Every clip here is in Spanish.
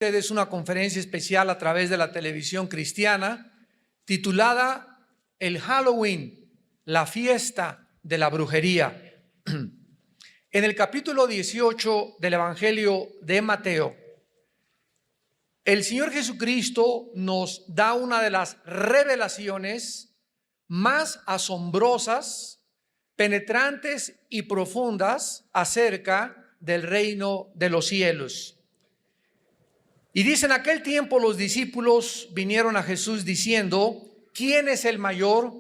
Ustedes una conferencia especial a través de la televisión cristiana titulada El Halloween, la fiesta de la brujería. En el capítulo 18 del Evangelio de Mateo, el Señor Jesucristo nos da una de las revelaciones más asombrosas, penetrantes y profundas acerca del reino de los cielos. Y dice: en aquel tiempo los discípulos vinieron a Jesús diciendo: ¿quién es el mayor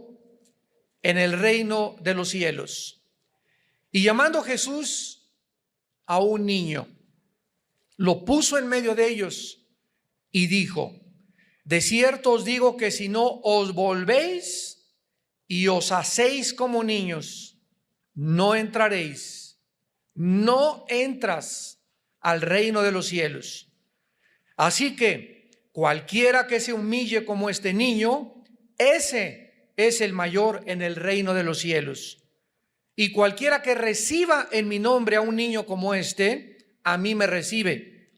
en el reino de los cielos? Y llamando Jesús a un niño, lo puso en medio de ellos y dijo: de cierto os digo que si no os volvéis y os hacéis como niños, no entraréis, no entras al reino de los cielos. Así que cualquiera que se humille como este niño, ese es el mayor en el reino de los cielos. Y cualquiera que reciba en mi nombre a un niño como este, a mí me recibe.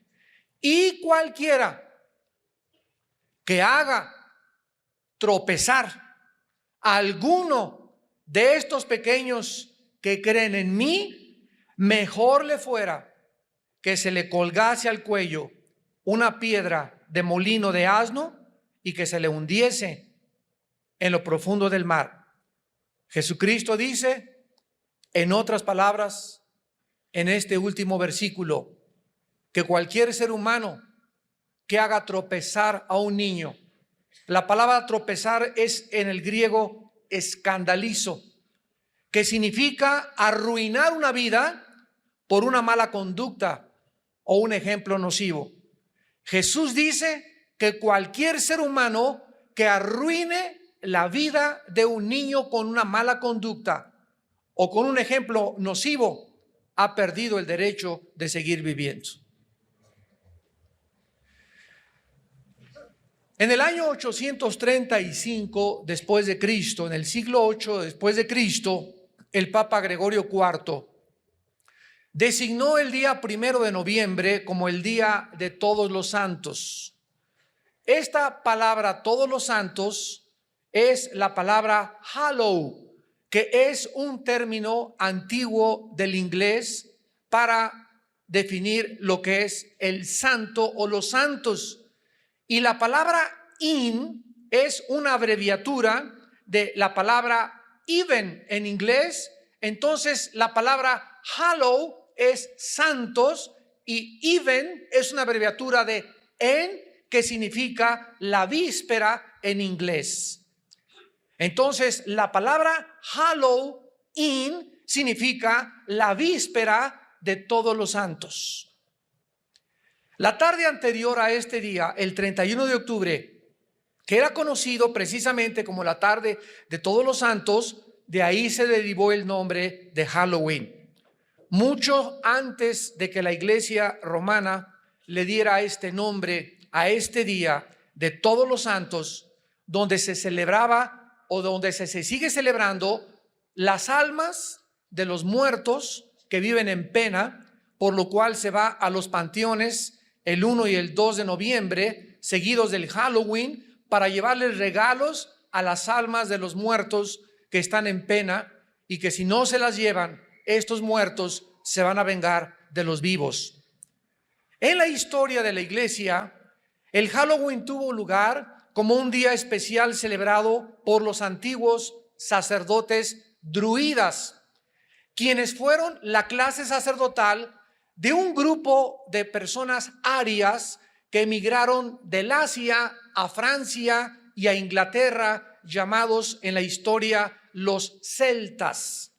Y cualquiera que haga tropezar a alguno de estos pequeños que creen en mí, mejor le fuera que se le colgase al cuello una piedra de molino de asno y que se le hundiese en lo profundo del mar. Jesucristo dice, en otras palabras, en este último versículo, que cualquier ser humano que haga tropezar a un niño, la palabra tropezar es en el griego escandalizo, que significa arruinar una vida por una mala conducta o un ejemplo nocivo. Jesús dice que cualquier ser humano que arruine la vida de un niño con una mala conducta o con un ejemplo nocivo ha perdido el derecho de seguir viviendo. En el año 835 después de Cristo, en el siglo 8 después de Cristo, el Papa Gregorio IV designó el día 1 de noviembre como el Día de Todos los Santos. Esta palabra todos los santos es la palabra hallow, que es un término antiguo del inglés para definir lo que es el santo o los santos. Y la palabra in es una abreviatura de la palabra even en inglés. Entonces la palabra hallow es santos y even es una abreviatura de en, que significa la víspera en inglés. Entonces la palabra Halloween significa la víspera de todos los santos. La tarde anterior a este día, el 31 de octubre, que era conocido precisamente como la tarde de todos los santos, de ahí se derivó el nombre de Halloween. Mucho antes de que la Iglesia romana le diera este nombre a este día de todos los santos, donde se celebraba o donde se sigue celebrando las almas de los muertos que viven en pena, por lo cual se va a los panteones el 1 y el 2 de noviembre, seguidos del Halloween, para llevarles regalos a las almas de los muertos que están en pena y que si no se las llevan, estos muertos se van a vengar de los vivos. En la historia de la iglesia, el Halloween tuvo lugar como un día especial celebrado por los antiguos sacerdotes druidas, quienes fueron la clase sacerdotal de un grupo de personas arias que emigraron del Asia a Francia y a Inglaterra, llamados en la historia los celtas.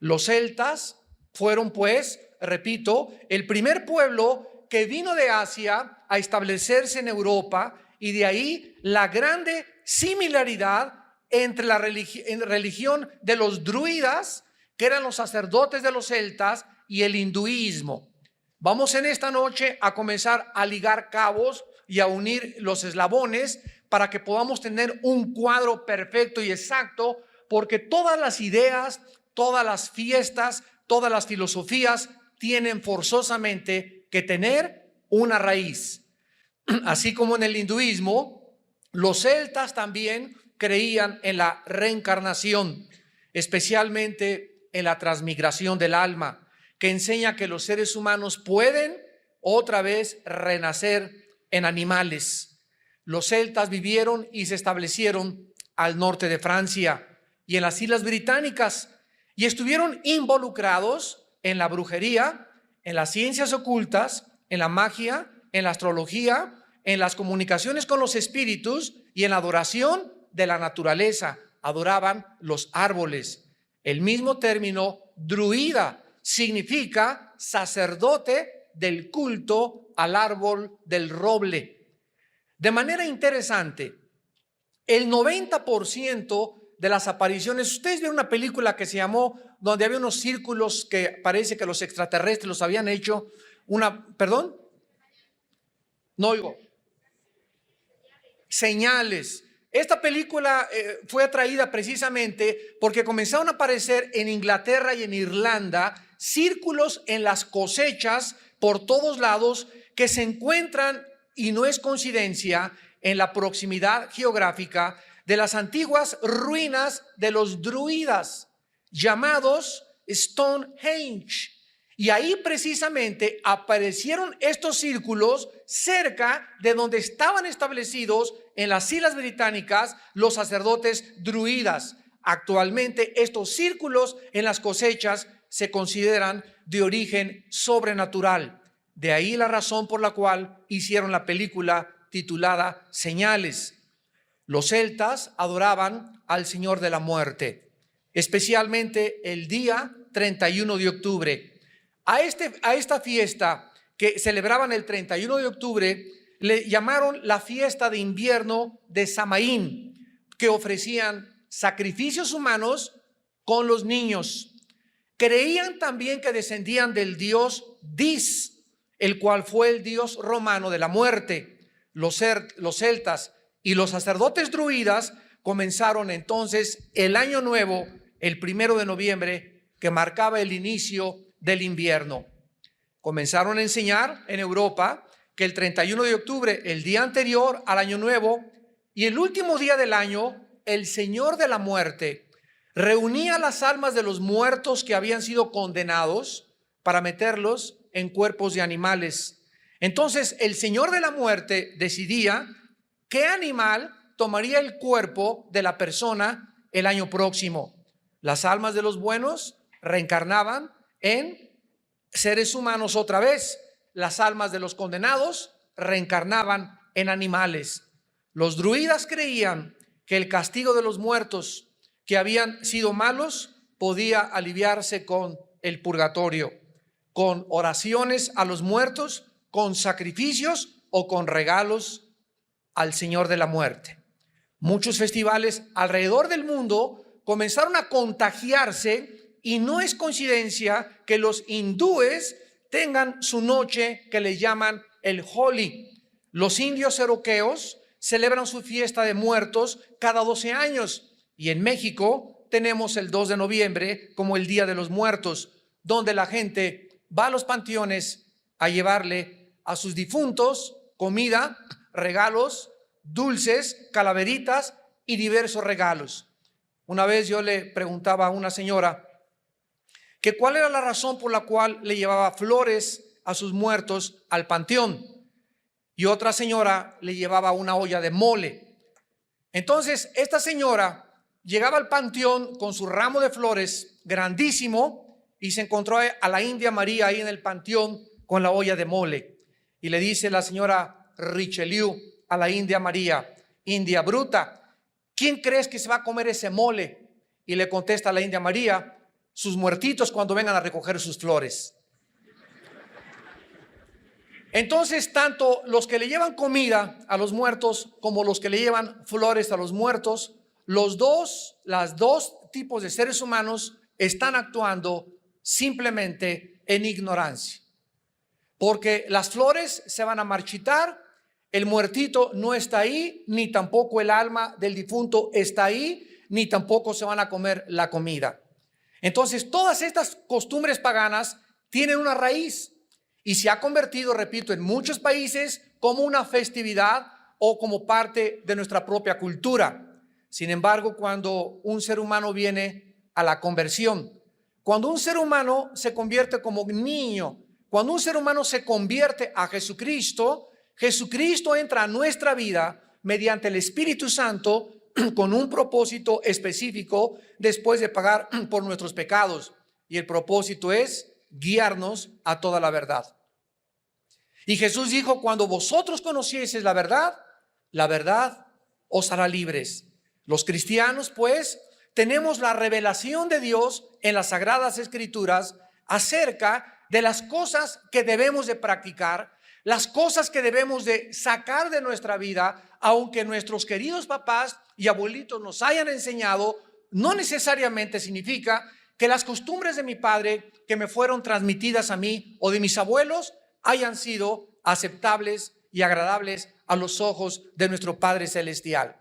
Los celtas fueron, pues, repito, el primer pueblo que vino de Asia a establecerse en Europa, y de ahí la grande similaridad entre la religión de los druidas, que eran los sacerdotes de los celtas, y el hinduismo. Vamos en esta noche a comenzar a ligar cabos y a unir los eslabones para que podamos tener un cuadro perfecto y exacto, porque todas las ideas, todas las fiestas, todas las filosofías tienen forzosamente que tener una raíz. así como en el hinduismo, los celtas también creían en la reencarnación, especialmente en la transmigración del alma, que enseña que los seres humanos pueden otra vez renacer en animales. Los celtas vivieron y se establecieron al norte de Francia y en las Islas Británicas, y estuvieron involucrados en la brujería, en las ciencias ocultas, en la magia, en la astrología, en las comunicaciones con los espíritus y en la adoración de la naturaleza. Adoraban los árboles. El mismo término druida significa sacerdote del culto al árbol del roble. De manera interesante, el 90% de las apariciones, ustedes vieron una película que se llamó, donde había unos círculos que parece que los extraterrestres los habían hecho, ¿perdón? No oigo. Señales. Esta película fue atraída precisamente porque comenzaron a aparecer en Inglaterra y en Irlanda círculos en las cosechas por todos lados que se encuentran, y no es coincidencia, en la proximidad geográfica de las antiguas ruinas de los druidas, llamados Stonehenge. Y ahí precisamente aparecieron estos círculos cerca de donde estaban establecidos en las Islas Británicas los sacerdotes druidas. Actualmente estos círculos en las cosechas se consideran de origen sobrenatural. De ahí la razón por la cual hicieron la película titulada Señales. Los celtas adoraban al Señor de la muerte, especialmente el día 31 de octubre. A esta fiesta que celebraban el 31 de octubre le llamaron la fiesta de invierno de Samaín, que ofrecían sacrificios humanos con los niños. Creían también que descendían del dios Dis, el cual fue el dios romano de la muerte. Los celtas y los sacerdotes druidas comenzaron entonces el año nuevo, el 1 de noviembre, que marcaba el inicio del invierno. Comenzaron a enseñar en Europa que el 31 de octubre, el día anterior al año nuevo y el último día del año, el Señor de la muerte reunía las almas de los muertos que habían sido condenados para meterlos en cuerpos de animales. Entonces el Señor de la muerte decidía qué animal tomaría el cuerpo de la persona el año próximo. Las almas de los buenos reencarnaban en seres humanos otra vez. Las almas de los condenados reencarnaban en animales. Los druidas creían que el castigo de los muertos que habían sido malos podía aliviarse con el purgatorio, con oraciones a los muertos, con sacrificios o con regalos al Señor de la muerte. Muchos festivales alrededor del mundo comenzaron a contagiarse, y no es coincidencia que los hindúes tengan su noche que le llaman el Holi. Los indios cherokeos celebran su fiesta de muertos cada 12 años, y en México tenemos el 2 de noviembre como el Día de los Muertos, donde la gente va a los panteones a llevarle a sus difuntos comida, regalos, dulces, calaveritas y diversos regalos. Una vez yo le preguntaba a una señora que cuál era la razón por la cual le llevaba flores a sus muertos al panteón, y otra señora le llevaba una olla de mole. Entonces esta señora llegaba al panteón con su ramo de flores grandísimo y se encontró a la India María ahí en el panteón con la olla de mole, y le dice la señora Richelieu a la India María: India bruta, ¿quién crees que se va a comer ese mole? Y le contesta a la India María: sus muertitos cuando vengan a recoger sus flores. Entonces, tanto los que le llevan comida a los muertos como los que le llevan flores a los muertos, las dos tipos de seres humanos están actuando simplemente en ignorancia, porque las flores se van a marchitar, el muertito no está ahí, ni tampoco el alma del difunto está ahí, ni tampoco se van a comer la comida. Entonces todas estas costumbres paganas tienen una raíz y se ha convertido, repito, en muchos países como una festividad o como parte de nuestra propia cultura. Sin embargo, cuando un ser humano viene a la conversión, cuando un ser humano se convierte como niño, cuando un ser humano se convierte a Jesucristo, Jesucristo entra a nuestra vida mediante el Espíritu Santo con un propósito específico después de pagar por nuestros pecados. Y el propósito es guiarnos a toda la verdad. Y Jesús dijo: cuando vosotros conocieseis la verdad os hará libres. Los cristianos, pues, tenemos la revelación de Dios en las Sagradas Escrituras acerca de las cosas que debemos de practicar, las cosas que debemos de sacar de nuestra vida, aunque nuestros queridos papás y abuelitos nos hayan enseñado, no necesariamente significa que las costumbres de mi padre que me fueron transmitidas a mí o de mis abuelos hayan sido aceptables y agradables a los ojos de nuestro Padre Celestial.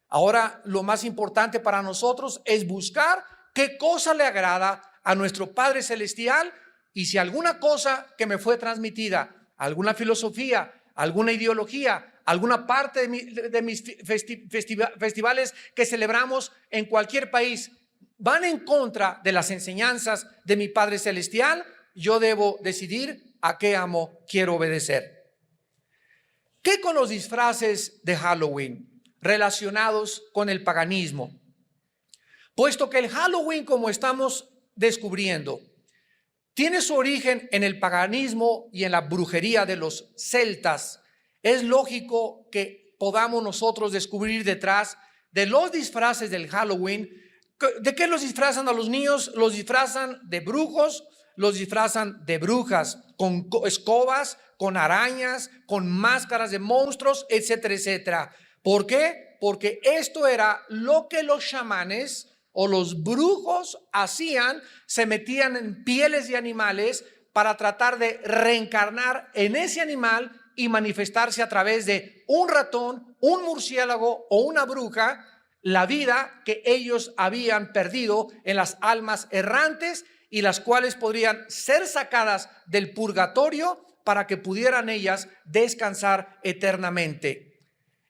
Ahora, lo más importante para nosotros es buscar qué cosa le agrada a nuestro Padre Celestial, y si alguna cosa que me fue transmitida, alguna filosofía, alguna ideología, alguna parte de mis festivales que celebramos en cualquier país van en contra de las enseñanzas de mi Padre Celestial, yo debo decidir a qué amo quiero obedecer. ¿Qué con los disfraces de Halloween relacionados con el paganismo? Puesto que el Halloween, como estamos descubriendo, tiene su origen en el paganismo y en la brujería de los celtas, es lógico que podamos nosotros descubrir detrás de los disfraces del Halloween. ¿De qué los disfrazan a los niños? Los disfrazan de brujos, los disfrazan de brujas, con escobas, con arañas, con máscaras de monstruos, etcétera, etcétera. ¿Por qué? Porque esto era lo que los chamanes o los brujos hacían. Se metían en pieles de animales para tratar de reencarnar en ese animal y manifestarse a través de un ratón, un murciélago o una bruja, la vida que ellos habían perdido en las almas errantes, y las cuales podrían ser sacadas del purgatorio para que pudieran ellas descansar eternamente.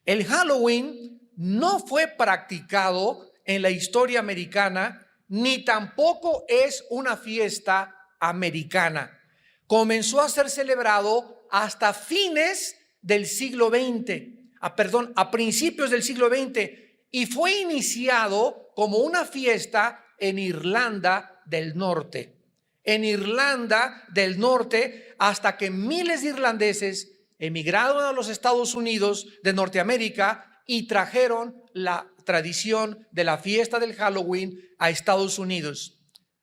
El Halloween no fue practicado en la historia americana, ni tampoco es una fiesta americana. Comenzó a ser celebrado hasta fines del siglo XX, a principios del siglo XX, y fue iniciado como una fiesta en Irlanda del Norte. En Irlanda del Norte, hasta que miles de irlandeses emigraron a los Estados Unidos de Norteamérica y trajeron la tradición de la fiesta del Halloween a Estados Unidos.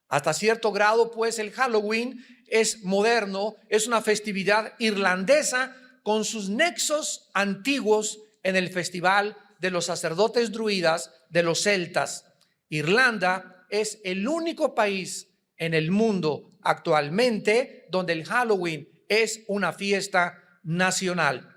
Hasta cierto grado, pues, el Halloween es moderno, es una festividad irlandesa con sus nexos antiguos en el festival de los sacerdotes druidas de los celtas. Irlanda es el único país en el mundo actualmente donde el Halloween es una fiesta nacional.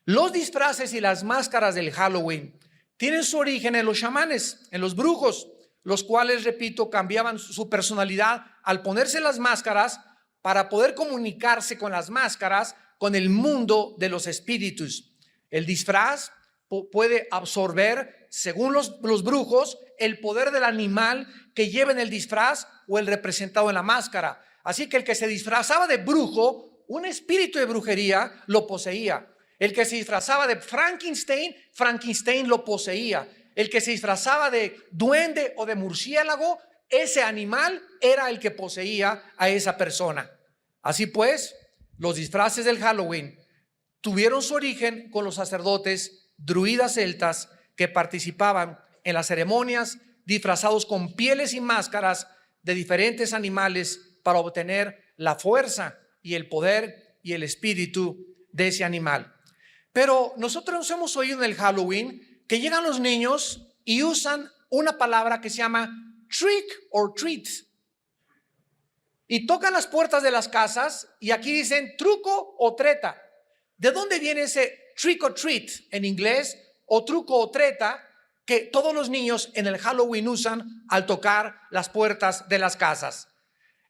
Los disfraces y las máscaras del Halloween tienen su origen en los chamanes, en los brujos, los cuales, repito, cambiaban su personalidad al ponerse las máscaras para poder comunicarse con las máscaras con el mundo de los espíritus. El disfraz puede absorber, según los brujos, el poder del animal que lleva en el disfraz o el representado en la máscara. Así que el que se disfrazaba de brujo, un espíritu de brujería lo poseía. El que se disfrazaba de Frankenstein, Frankenstein lo poseía. El que se disfrazaba de duende o de murciélago, ese animal era el que poseía a esa persona. Así pues, los disfraces del Halloween tuvieron su origen con los sacerdotes druidas celtas que participaban en las ceremonias disfrazados con pieles y máscaras de diferentes animales para obtener la fuerza y el poder y el espíritu de ese animal. Pero nosotros hemos oído en el Halloween que llegan los niños y usan una palabra que se llama trick or treat, y tocan las puertas de las casas y aquí dicen truco o treta. ¿De dónde viene ese trick or treat en inglés, o truco o treta, que todos los niños en el Halloween usan al tocar las puertas de las casas?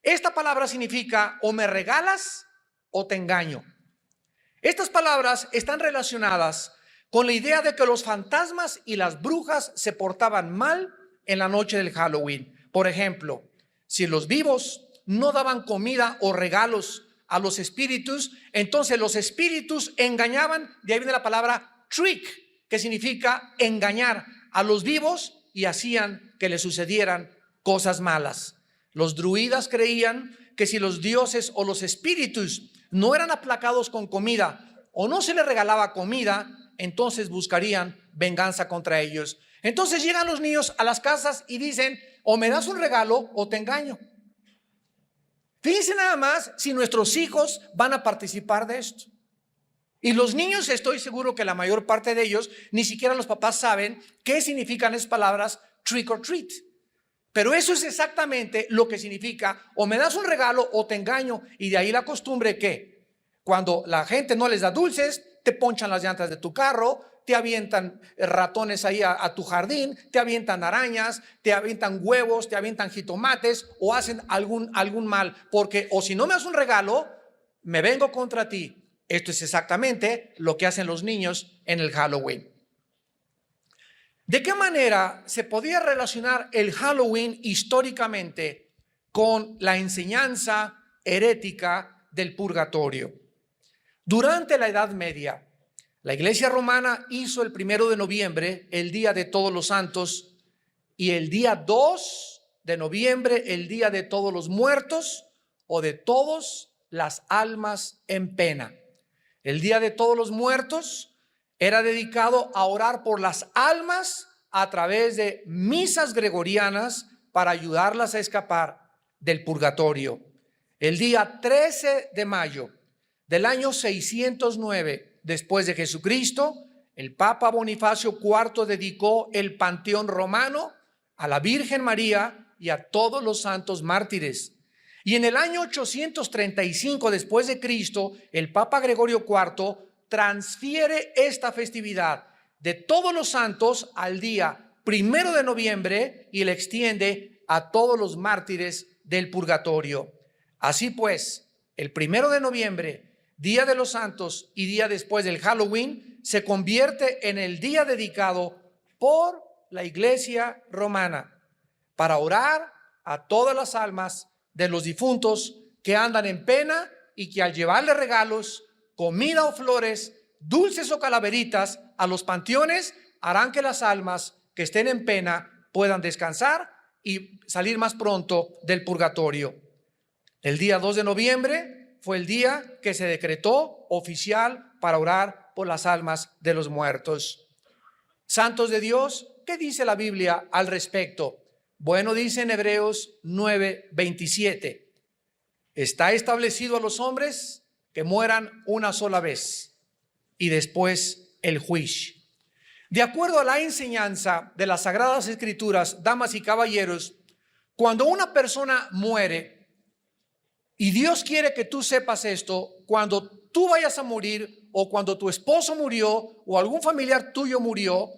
Esta palabra significa o me regalas o te engaño. Estas palabras están relacionadas con la idea de que los fantasmas y las brujas se portaban mal en la noche del Halloween. Por ejemplo, si los vivos no daban comida o regalos a los espíritus, entonces los espíritus engañaban, de ahí viene la palabra trick, que significa engañar a los vivos y hacían que les sucedieran cosas malas. Los druidas creían que si los dioses o los espíritus no eran aplacados con comida o no se les regalaba comida, entonces buscarían venganza contra ellos. Entonces llegan los niños a las casas y dicen: o me das un regalo o te engaño. Fíjense nada más si nuestros hijos van a participar de esto. Y los niños, estoy seguro que la mayor parte de ellos, ni siquiera los papás saben qué significan esas palabras trick or treat. Pero eso es exactamente lo que significa: o me das un regalo o te engaño. Y de ahí la costumbre que cuando la gente no les da dulces, te ponchan las llantas de tu carro, te avientan ratones ahí a tu jardín, te avientan arañas, te avientan huevos, te avientan jitomates o hacen algún mal. Porque o si no me das un regalo, me vengo contra ti. Esto es exactamente lo que hacen los niños en el Halloween. ¿De qué manera se podía relacionar el Halloween históricamente con la enseñanza herética del purgatorio? Durante la Edad Media, la Iglesia Romana hizo el 1 de noviembre el Día de Todos los Santos y el día 2 de noviembre el Día de Todos los Muertos o de todas las almas en pena. El Día de Todos los Muertos era dedicado a orar por las almas a través de misas gregorianas para ayudarlas a escapar del purgatorio. El día 13 de mayo del año 609 después de Jesucristo, el Papa Bonifacio IV dedicó el Panteón Romano a la Virgen María y a todos los santos mártires. Y en el año 835 después de Cristo, el Papa Gregorio IV transfiere esta festividad de todos los santos al día 1 de noviembre y la extiende a todos los mártires del purgatorio. Así pues, el 1 de noviembre, Día de los Santos y día después del Halloween, se convierte en el día dedicado por la Iglesia Romana para orar a todas las almas de los difuntos que andan en pena y que al llevarle regalos, comida o flores, dulces o calaveritas a los panteones, harán que las almas que estén en pena puedan descansar y salir más pronto del purgatorio. El día 2 de noviembre fue el día que se decretó oficial para orar por las almas de los muertos. Santos de Dios, ¿qué dice la Biblia al respecto? Bueno, dice en Hebreos 9:27, está establecido a los hombres que mueran una sola vez y después el juicio. De acuerdo a la enseñanza de las Sagradas Escrituras, damas y caballeros, cuando una persona muere, y Dios quiere que tú sepas esto, cuando tú vayas a morir o cuando tu esposo murió o algún familiar tuyo murió,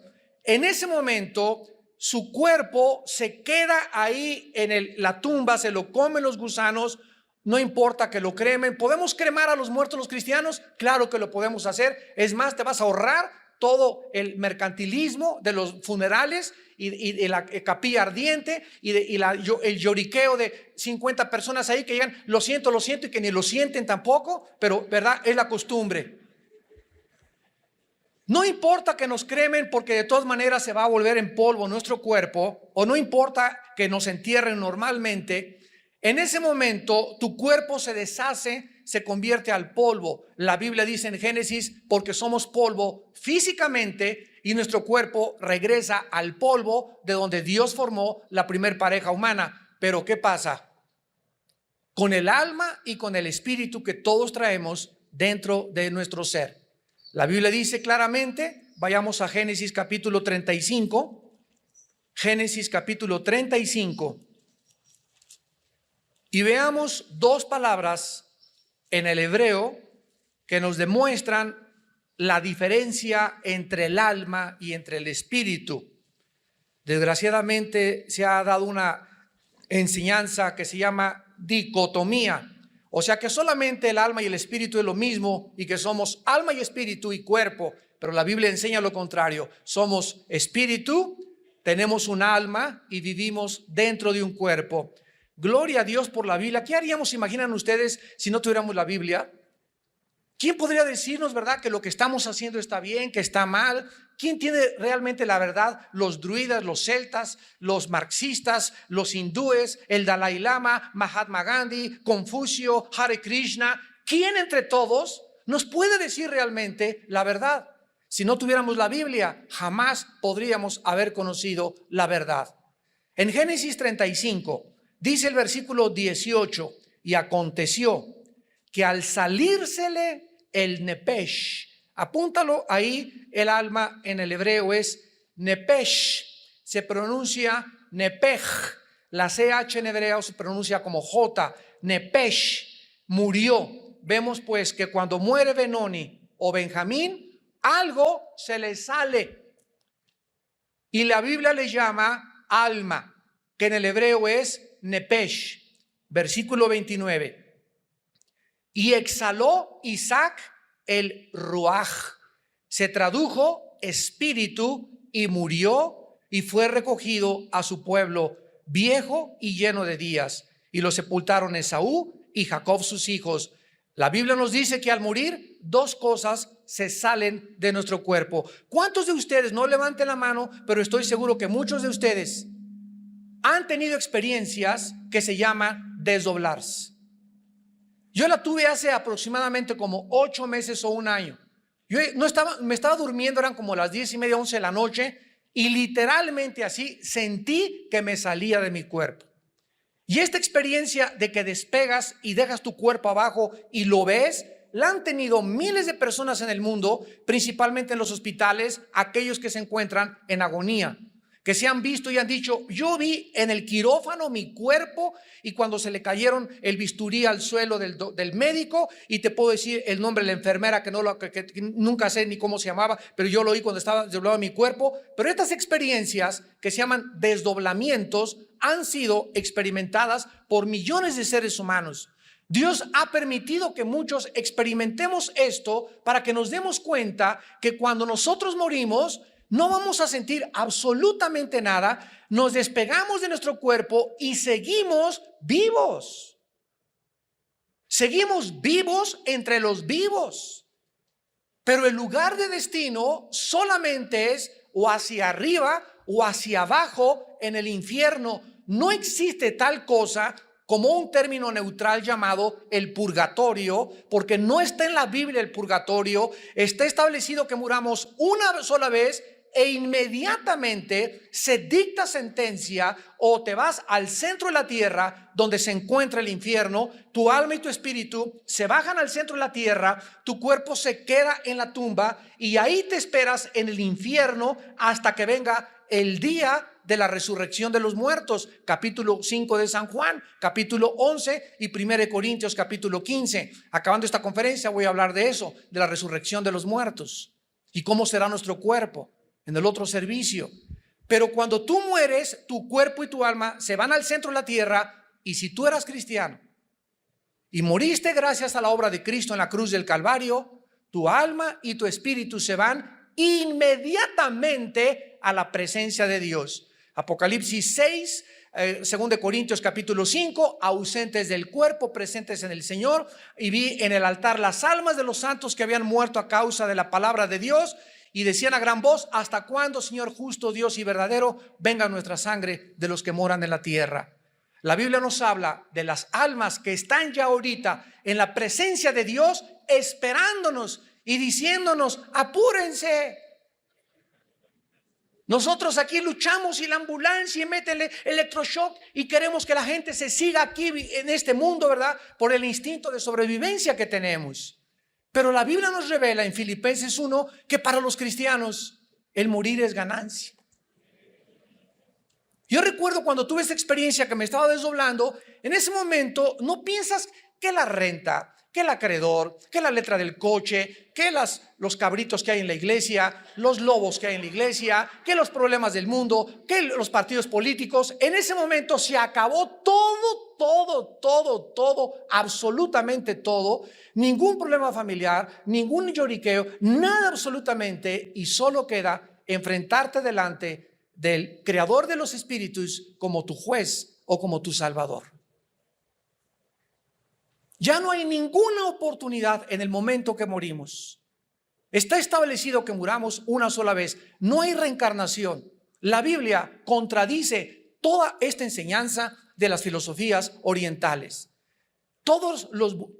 en ese momento su cuerpo se queda ahí en la tumba, se lo comen los gusanos, no importa que lo cremen. ¿Podemos cremar a los muertos los cristianos? Claro que lo podemos hacer. Es más, te vas a ahorrar todo el mercantilismo de los funerales y la capilla ardiente el lloriqueo de 50 personas ahí que llegan, lo siento, y que ni lo sienten tampoco, pero verdad, es la costumbre. No importa que nos cremen, porque de todas maneras se va a volver en polvo nuestro cuerpo, o no importa que nos entierren normalmente. En ese momento tu cuerpo se deshace, se convierte al polvo. La Biblia dice en Génesis, porque somos polvo físicamente y nuestro cuerpo regresa al polvo de donde Dios formó la primer pareja humana. Pero ¿qué pasa? Con el alma y con el espíritu que todos traemos dentro de nuestro ser. La Biblia dice claramente, vayamos a Génesis capítulo 35, Génesis capítulo 35. Y veamos dos palabras en el hebreo que nos demuestran la diferencia entre el alma y entre el espíritu. Desgraciadamente se ha dado una enseñanza que se llama dicotomía O sea que solamente el alma y el espíritu es lo mismo y que somos alma y espíritu y cuerpo, pero la Biblia enseña lo contrario. Somos espíritu, tenemos un alma y vivimos dentro de un cuerpo. Gloria a Dios por la Biblia. ¿Qué haríamos, imaginan ustedes, si no tuviéramos la Biblia? ¿Quién podría decirnos, verdad, que lo que estamos haciendo está bien, que está mal? ¿Quién tiene realmente la verdad? Los druidas, los celtas, los marxistas, los hindúes, el Dalai Lama, Mahatma Gandhi, Confucio, Hare Krishna. ¿Quién entre todos nos puede decir realmente la verdad? Si no tuviéramos la Biblia, jamás podríamos haber conocido la verdad. En Génesis 35, dice el versículo 18, y aconteció que al salírsele el nepesh, apúntalo ahí, el alma en el hebreo es nepesh, se pronuncia nepej, la CH en hebreo se pronuncia como J, nepesh, murió. Vemos pues que cuando muere Benoni o Benjamín, algo se le sale y la Biblia le llama alma, que en el hebreo es nepesh. Versículo 29. Y exhaló Isaac el ruaj, se tradujo espíritu, y murió y fue recogido a su pueblo viejo y lleno de días, y lo sepultaron Esaú y Jacob sus hijos. La Biblia nos dice que al morir dos cosas se salen de nuestro cuerpo. ¿Cuántos de ustedes, no levanten la mano, pero estoy seguro que muchos de ustedes han tenido experiencias que se llaman desdoblarse? Yo la tuve hace aproximadamente como 8 meses o un año. Yo me estaba durmiendo, eran como las 10:30, 11 de la noche, y literalmente así sentí que me salía de mi cuerpo. Y esta experiencia de que despegas y dejas tu cuerpo abajo y lo ves, la han tenido miles de personas en el mundo, principalmente en los hospitales, aquellos que se encuentran en agonía, que se han visto y han dicho: yo vi en el quirófano mi cuerpo, y cuando se le cayeron el bisturí al suelo del médico, y te puedo decir el nombre de la enfermera que nunca sé ni cómo se llamaba, pero yo lo oí cuando estaba desdoblado mi cuerpo. Pero estas experiencias que se llaman desdoblamientos han sido experimentadas por millones de seres humanos. Dios ha permitido que muchos experimentemos esto para que nos demos cuenta que cuando nosotros morimos no vamos a sentir absolutamente nada, nos despegamos de nuestro cuerpo y seguimos vivos. Seguimos vivos entre los vivos. Pero el lugar de destino solamente es o hacia arriba o hacia abajo en el infierno. No existe tal cosa como un término neutral llamado el purgatorio, porque no está en la Biblia el purgatorio. Está establecido que muramos una sola vez e inmediatamente se dicta sentencia, o te vas al centro de la tierra donde se encuentra el infierno. Tu alma y tu espíritu se bajan al centro de la tierra, tu cuerpo se queda en la tumba y ahí te esperas en el infierno hasta que venga el día de la resurrección de los muertos. Capítulo 5 de San Juan, capítulo 11 y 1 Corintios capítulo 15. Acabando esta conferencia voy a hablar de eso, de la resurrección de los muertos y cómo será nuestro cuerpo en el otro servicio. Pero cuando tú mueres, tu cuerpo y tu alma se van al centro de la tierra, y si tú eras cristiano y moriste gracias a la obra de Cristo en la cruz del Calvario, tu alma y tu espíritu se van inmediatamente a la presencia de Dios. Apocalipsis 6, 2 Corintios capítulo 5, ausentes del cuerpo, presentes en el Señor. Y vi en el altar las almas de los santos que habían muerto a causa de la palabra de Dios, y decían a gran voz: ¿hasta cuándo, Señor justo, Dios y verdadero, venga nuestra sangre de los que moran en la tierra? La Biblia nos habla de las almas que están ya ahorita en la presencia de Dios, esperándonos y diciéndonos: apúrense. Nosotros aquí luchamos y la ambulancia y mete el electroshock y queremos que la gente se siga aquí en este mundo, ¿verdad? Por el instinto de sobrevivencia que tenemos. Pero la Biblia nos revela en Filipenses 1 que para los cristianos el morir es ganancia. Yo recuerdo cuando tuve esta experiencia que me estaba desdoblando, en ese momento no piensas que la renta, que el acreedor, que la letra del coche, que los cabritos que hay en la iglesia, los lobos que hay en la iglesia, que los problemas del mundo, que los partidos políticos. En ese momento se acabó todo, absolutamente todo. Ningún problema familiar, ningún lloriqueo, nada absolutamente, y solo queda enfrentarte delante del Creador de los espíritus como tu juez o como tu Salvador. Ya no hay ninguna oportunidad en el momento que morimos. Está establecido que muramos una sola vez. No hay reencarnación. La Biblia contradice toda esta enseñanza de las filosofías orientales.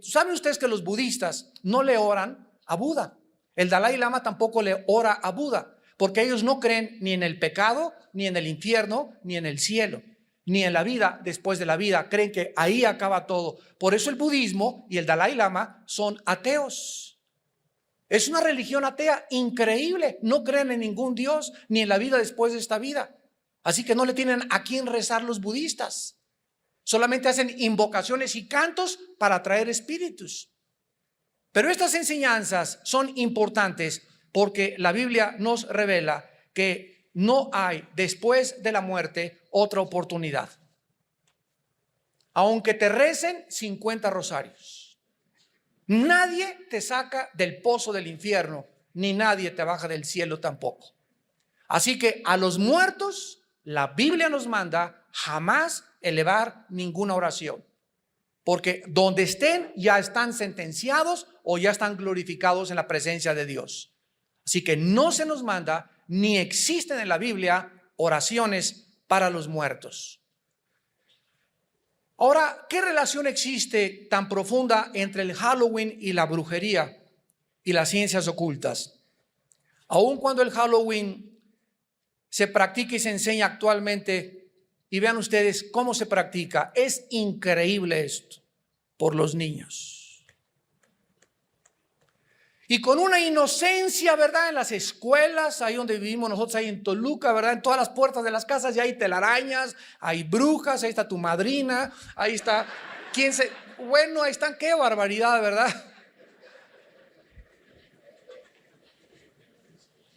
¿Saben ustedes que los budistas no le oran a Buda? El Dalai Lama tampoco le ora a Buda, porque ellos no creen ni en el pecado, ni en el infierno, ni en el cielo, ni en la vida después de la vida. Creen que ahí acaba todo. Por eso el budismo y el Dalai Lama son ateos. Es una religión atea increíble. No creen en ningún Dios ni en la vida después de esta vida. Así que no le tienen a quién rezar los budistas. Solamente hacen invocaciones y cantos para atraer espíritus. Pero estas enseñanzas son importantes porque la Biblia nos revela que no hay después de la muerte otra oportunidad. Aunque te recen 50 rosarios, nadie te saca del pozo del infierno, ni nadie te baja del cielo tampoco. Así que a los muertos, la Biblia nos manda jamás elevar ninguna oración, porque donde estén ya están sentenciados o ya están glorificados en la presencia de Dios. Así que no se nos manda, ni existen en la Biblia oraciones para los muertos. Ahora, ¿qué relación existe tan profunda entre el Halloween y la brujería y las ciencias ocultas? Aun cuando el Halloween se practica y se enseña actualmente, y vean ustedes cómo se practica, es increíble esto por los niños. Y con una inocencia, ¿verdad? En las escuelas, ahí donde vivimos nosotros, ahí en Toluca, ¿verdad? En todas las puertas de las casas ya hay telarañas, hay brujas, ahí está tu madrina, ahí está, bueno, ahí están, qué barbaridad, ¿verdad?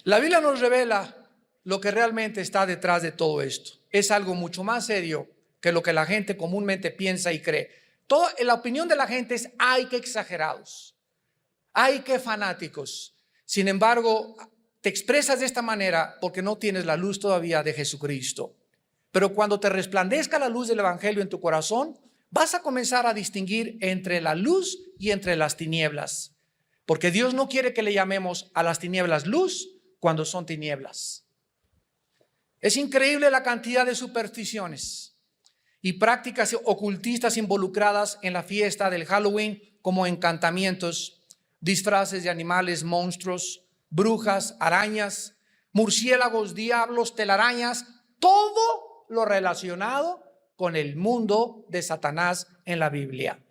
La Biblia nos revela lo que realmente está detrás de todo esto. Es algo mucho más serio que lo que la gente comúnmente piensa y cree. La opinión de la gente es, ay, qué exagerados. Ay, qué fanáticos. Sin embargo, te expresas de esta manera porque no tienes la luz todavía de Jesucristo. Pero cuando te resplandezca la luz del Evangelio en tu corazón, vas a comenzar a distinguir entre la luz y entre las tinieblas. Porque Dios no quiere que le llamemos a las tinieblas luz cuando son tinieblas. Es increíble la cantidad de supersticiones y prácticas ocultistas involucradas en la fiesta del Halloween, como encantamientos, disfraces de animales, monstruos, brujas, arañas, murciélagos, diablos, telarañas, todo lo relacionado con el mundo de Satanás en la Biblia.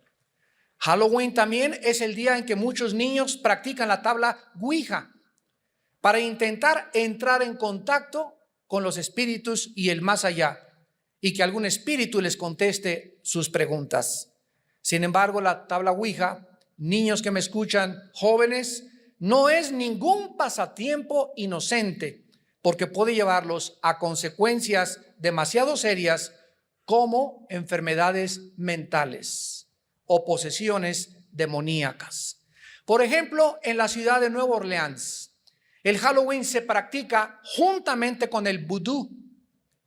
Halloween también es el día en que muchos niños practican la tabla Ouija para intentar entrar en contacto con los espíritus y el más allá, y que algún espíritu les conteste sus preguntas. Sin embargo, la tabla Ouija, niños que me escuchan, jóvenes, no es ningún pasatiempo inocente, porque puede llevarlos a consecuencias demasiado serias como enfermedades mentales o posesiones demoníacas. Por ejemplo, en la ciudad de Nueva Orleans, el Halloween se practica juntamente con el vudú,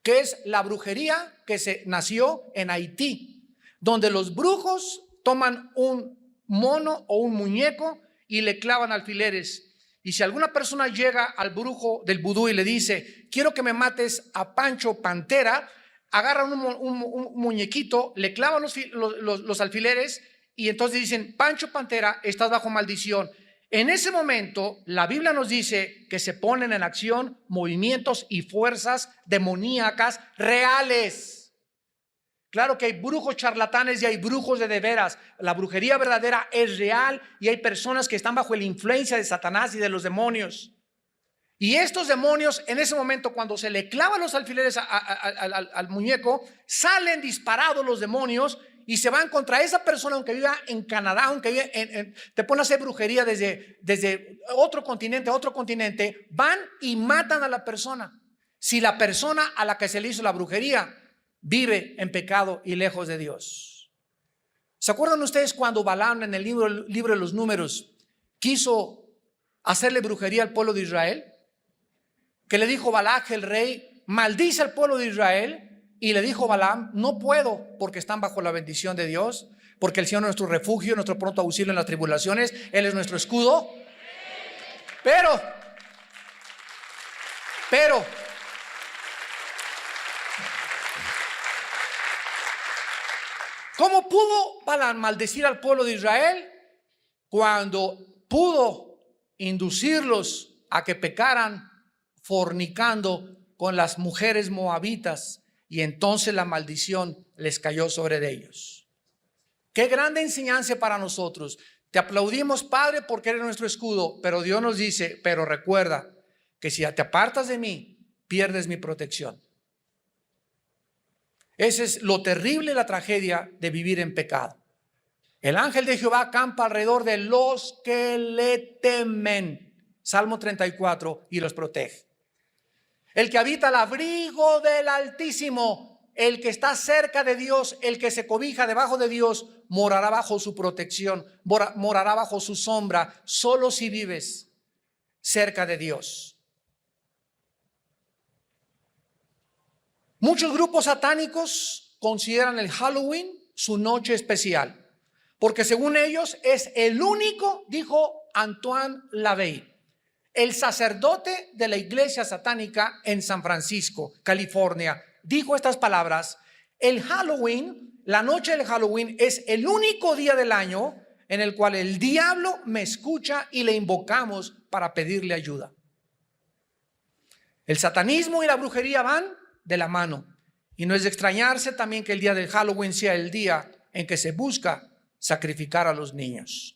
que es la brujería que se nació en Haití, donde los brujos toman un mono o un muñeco y le clavan alfileres. Y si alguna persona llega al brujo del vudú y le dice, quiero que me mates a Pancho Pantera, agarran un muñequito, le clavan los alfileres y entonces dicen, Pancho Pantera, estás bajo maldición. En ese momento, la Biblia nos dice que se ponen en acción movimientos y fuerzas demoníacas reales. Claro que hay brujos charlatanes y hay brujos de veras. La brujería verdadera es real y hay personas que están bajo la influencia de Satanás y de los demonios. Y estos demonios, en ese momento, cuando se le clavan los alfileres al muñeco, salen disparados los demonios y se van contra esa persona, aunque viva en Canadá, aunque viva te ponen a hacer brujería desde otro continente, van y matan a la persona. Si la persona a la que se le hizo la brujería vive en pecado y lejos de Dios. ¿Se acuerdan ustedes cuando Balaam en el libro de los Números quiso hacerle brujería al pueblo de Israel? Que le dijo Balac, el rey, maldice al pueblo de Israel. Y le dijo Balaam, no puedo, porque están bajo la bendición de Dios, porque el Señor es nuestro refugio, nuestro pronto auxilio en las tribulaciones, Él es nuestro escudo. Pero ¿cómo pudo Balaam maldecir al pueblo de Israel? Cuando pudo inducirlos a que pecaran fornicando con las mujeres moabitas, y entonces la maldición les cayó sobre ellos. Qué grande enseñanza para nosotros. Te aplaudimos, Padre, porque eres nuestro escudo, pero Dios nos dice, pero recuerda que si te apartas de mí, pierdes mi protección. Ese es lo terrible, la tragedia de vivir en pecado. El ángel de Jehová acampa alrededor de los que le temen. Salmo 34, y los protege. El que habita al abrigo del Altísimo, el que está cerca de Dios, el que se cobija debajo de Dios, morará bajo su protección, morará bajo su sombra, solo si vives cerca de Dios. Muchos grupos satánicos consideran el Halloween su noche especial, porque según ellos es el único, dijo Antoine Lavey, el sacerdote de la iglesia satánica en San Francisco, California, dijo estas palabras: el Halloween, la noche del Halloween, es el único día del año en el cual el diablo me escucha y le invocamos para pedirle ayuda. El satanismo y la brujería van de la mano, y no es de extrañarse también que el día del Halloween sea el día en que se busca sacrificar a los niños.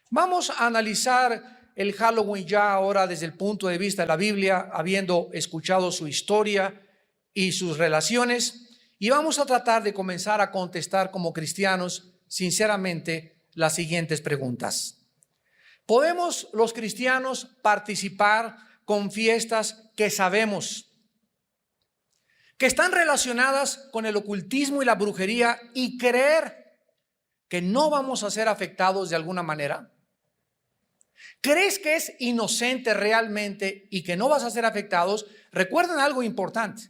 Vamos a analizar el Halloween ya ahora desde el punto de vista de la Biblia, habiendo escuchado su historia y sus relaciones, y vamos a tratar de comenzar a contestar como cristianos sinceramente las siguientes preguntas. ¿Podemos los cristianos participar con fiestas que sabemos que están relacionadas con el ocultismo y la brujería y creer que no vamos a ser afectados de alguna manera? ¿Crees que es inocente realmente y que no vas a ser afectados? Recuerden algo importante.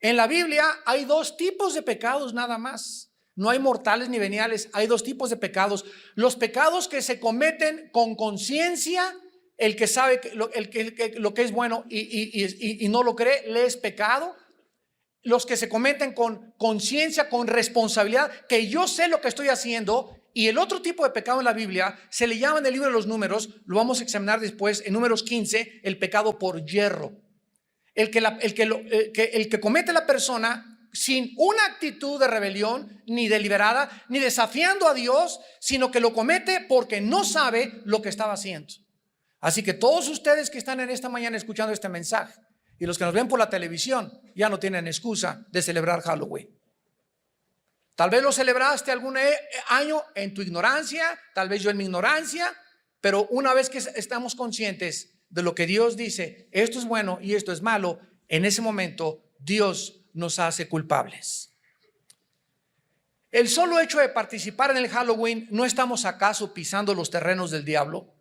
En la Biblia hay dos tipos de pecados nada más. No hay mortales ni veniales, hay dos tipos de pecados. Los pecados que se cometen con conciencia, el que sabe lo que es bueno y no lo cree, le es pecado. Los que se cometen con conciencia, con responsabilidad, que yo sé lo que estoy haciendo. Y el otro tipo de pecado en la Biblia se le llama en el libro de los Números, lo vamos a examinar después en Números 15, el pecado por yerro. El que comete la persona sin una actitud de rebelión, ni deliberada, ni desafiando a Dios, sino que lo comete porque no sabe lo que estaba haciendo. Así que todos ustedes que están en esta mañana escuchando este mensaje, y los que nos ven por la televisión, ya no tienen excusa de celebrar Halloween. Tal vez lo celebraste algún año en tu ignorancia, tal vez yo en mi ignorancia, pero una vez que estamos conscientes de lo que Dios dice, esto es bueno y esto es malo, en ese momento Dios nos hace culpables. El solo hecho de participar en el Halloween, ¿no estamos acaso pisando los terrenos del diablo?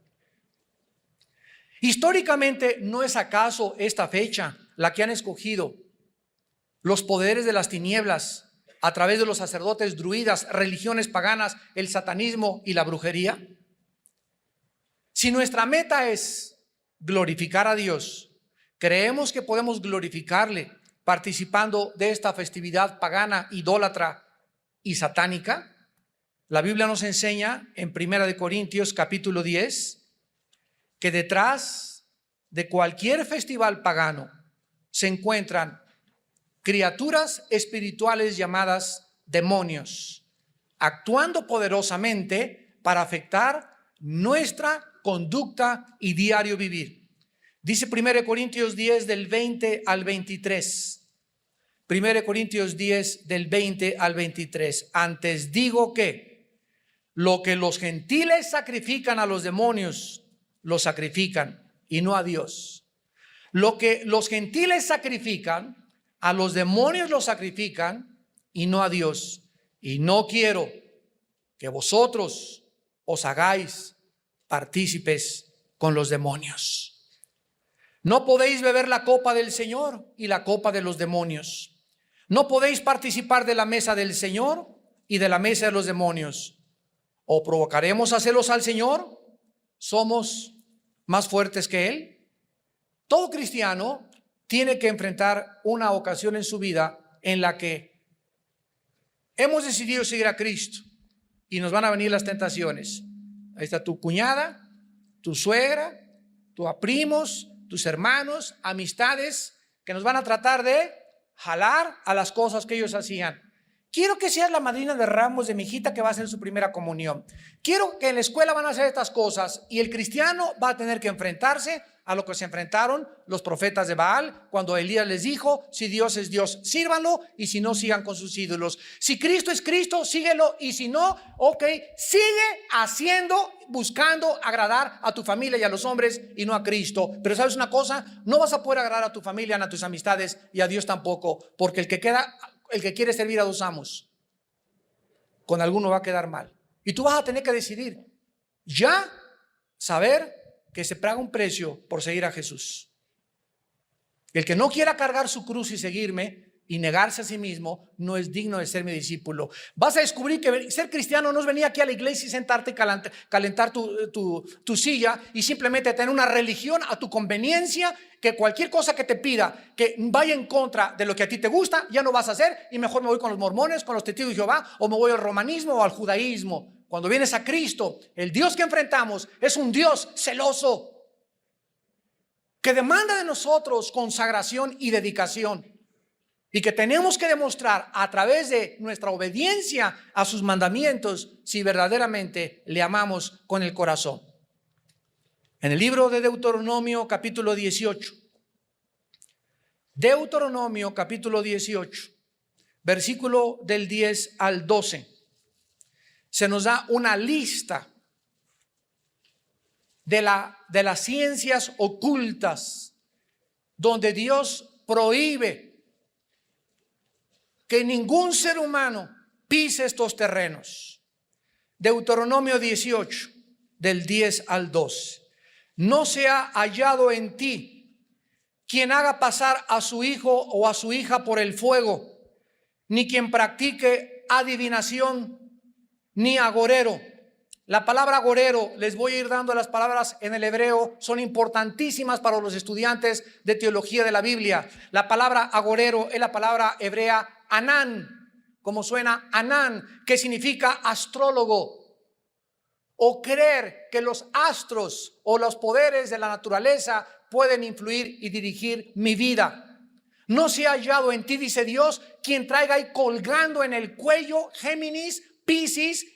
Históricamente, ¿no es acaso esta fecha la que han escogido los poderes de las tinieblas a través de los sacerdotes druidas, religiones paganas, el satanismo y la brujería? Si nuestra meta es glorificar a Dios, ¿creemos que podemos glorificarle participando de esta festividad pagana, idólatra y satánica? La Biblia nos enseña en 1 Corintios capítulo 10 que detrás de cualquier festival pagano se encuentran criaturas espirituales llamadas demonios, actuando poderosamente para afectar nuestra conducta y diario vivir. Dice 1 Corintios 10 del 20 al 23: 1 Corintios 10 del 20 al 23. Antes digo que lo que los gentiles sacrifican a los demonios, lo sacrifican y no a Dios. Lo que los gentiles sacrifican a los demonios, lo sacrifican y no a Dios. Y no quiero que vosotros os hagáis partícipes con los demonios. No podéis beber la copa del Señor y la copa de los demonios. No podéis participar de la mesa del Señor y de la mesa de los demonios. ¿O provocaremos a celos al Señor? ¿Somos más fuertes que Él? Todo cristiano tiene que enfrentar una ocasión en su vida en la que hemos decidido seguir a Cristo y nos van a venir las tentaciones. Ahí está tu cuñada, tu suegra, tus primos, tus hermanos, amistades que nos van a tratar de jalar a las cosas que ellos hacían. Quiero que seas la madrina de ramos de mi hijita que va a hacer su primera comunión. Quiero que en la escuela van a hacer estas cosas y el cristiano va a tener que enfrentarse a lo que se enfrentaron los profetas de Baal cuando Elías les dijo: si Dios es Dios, sírvanlo, y si no, sigan con sus ídolos. Si Cristo es Cristo, síguelo, y si no, ok, sigue haciendo, buscando agradar a tu familia y a los hombres y no a Cristo. Pero ¿sabes una cosa? No vas a poder agradar a tu familia, ni a tus amistades y a Dios tampoco, porque el que quiere servir a dos amos, con alguno va a quedar mal. Y tú vas a tener que decidir ya saber que se paga un precio por seguir a Jesús. El que no quiera cargar su cruz y seguirme y negarse a sí mismo no es digno de ser mi discípulo. Vas a descubrir que ser cristiano no es venir aquí a la iglesia y sentarte y calentar tu silla y simplemente tener una religión a tu conveniencia, que cualquier cosa que te pida que vaya en contra de lo que a ti te gusta ya no vas a hacer, y mejor me voy con los mormones, con los testigos de Jehová, o me voy al romanismo o al judaísmo. Cuando vienes a Cristo, el Dios que enfrentamos es un Dios celoso que demanda de nosotros consagración y dedicación, y que tenemos que demostrar a través de nuestra obediencia a sus mandamientos si verdaderamente le amamos con el corazón. En el libro de Deuteronomio capítulo 18, Deuteronomio capítulo 18, versículo del 10 al 12, se nos da una lista de las ciencias ocultas donde Dios prohíbe que ningún ser humano pise estos terrenos. Deuteronomio 18, del 10 al 12. No sea hallado en ti quien haga pasar a su hijo o a su hija por el fuego, ni quien practique adivinación, ni agorero. La palabra agorero, les voy a ir dando las palabras en el hebreo, son importantísimas para los estudiantes de teología de la Biblia. La palabra agorero es la palabra hebrea Anán, como suena Anán, que significa astrólogo, o creer que los astros o los poderes de la naturaleza pueden influir y dirigir mi vida. No se ha hallado en ti, dice Dios, quien traiga ahí colgando en el cuello Géminis, Piscis,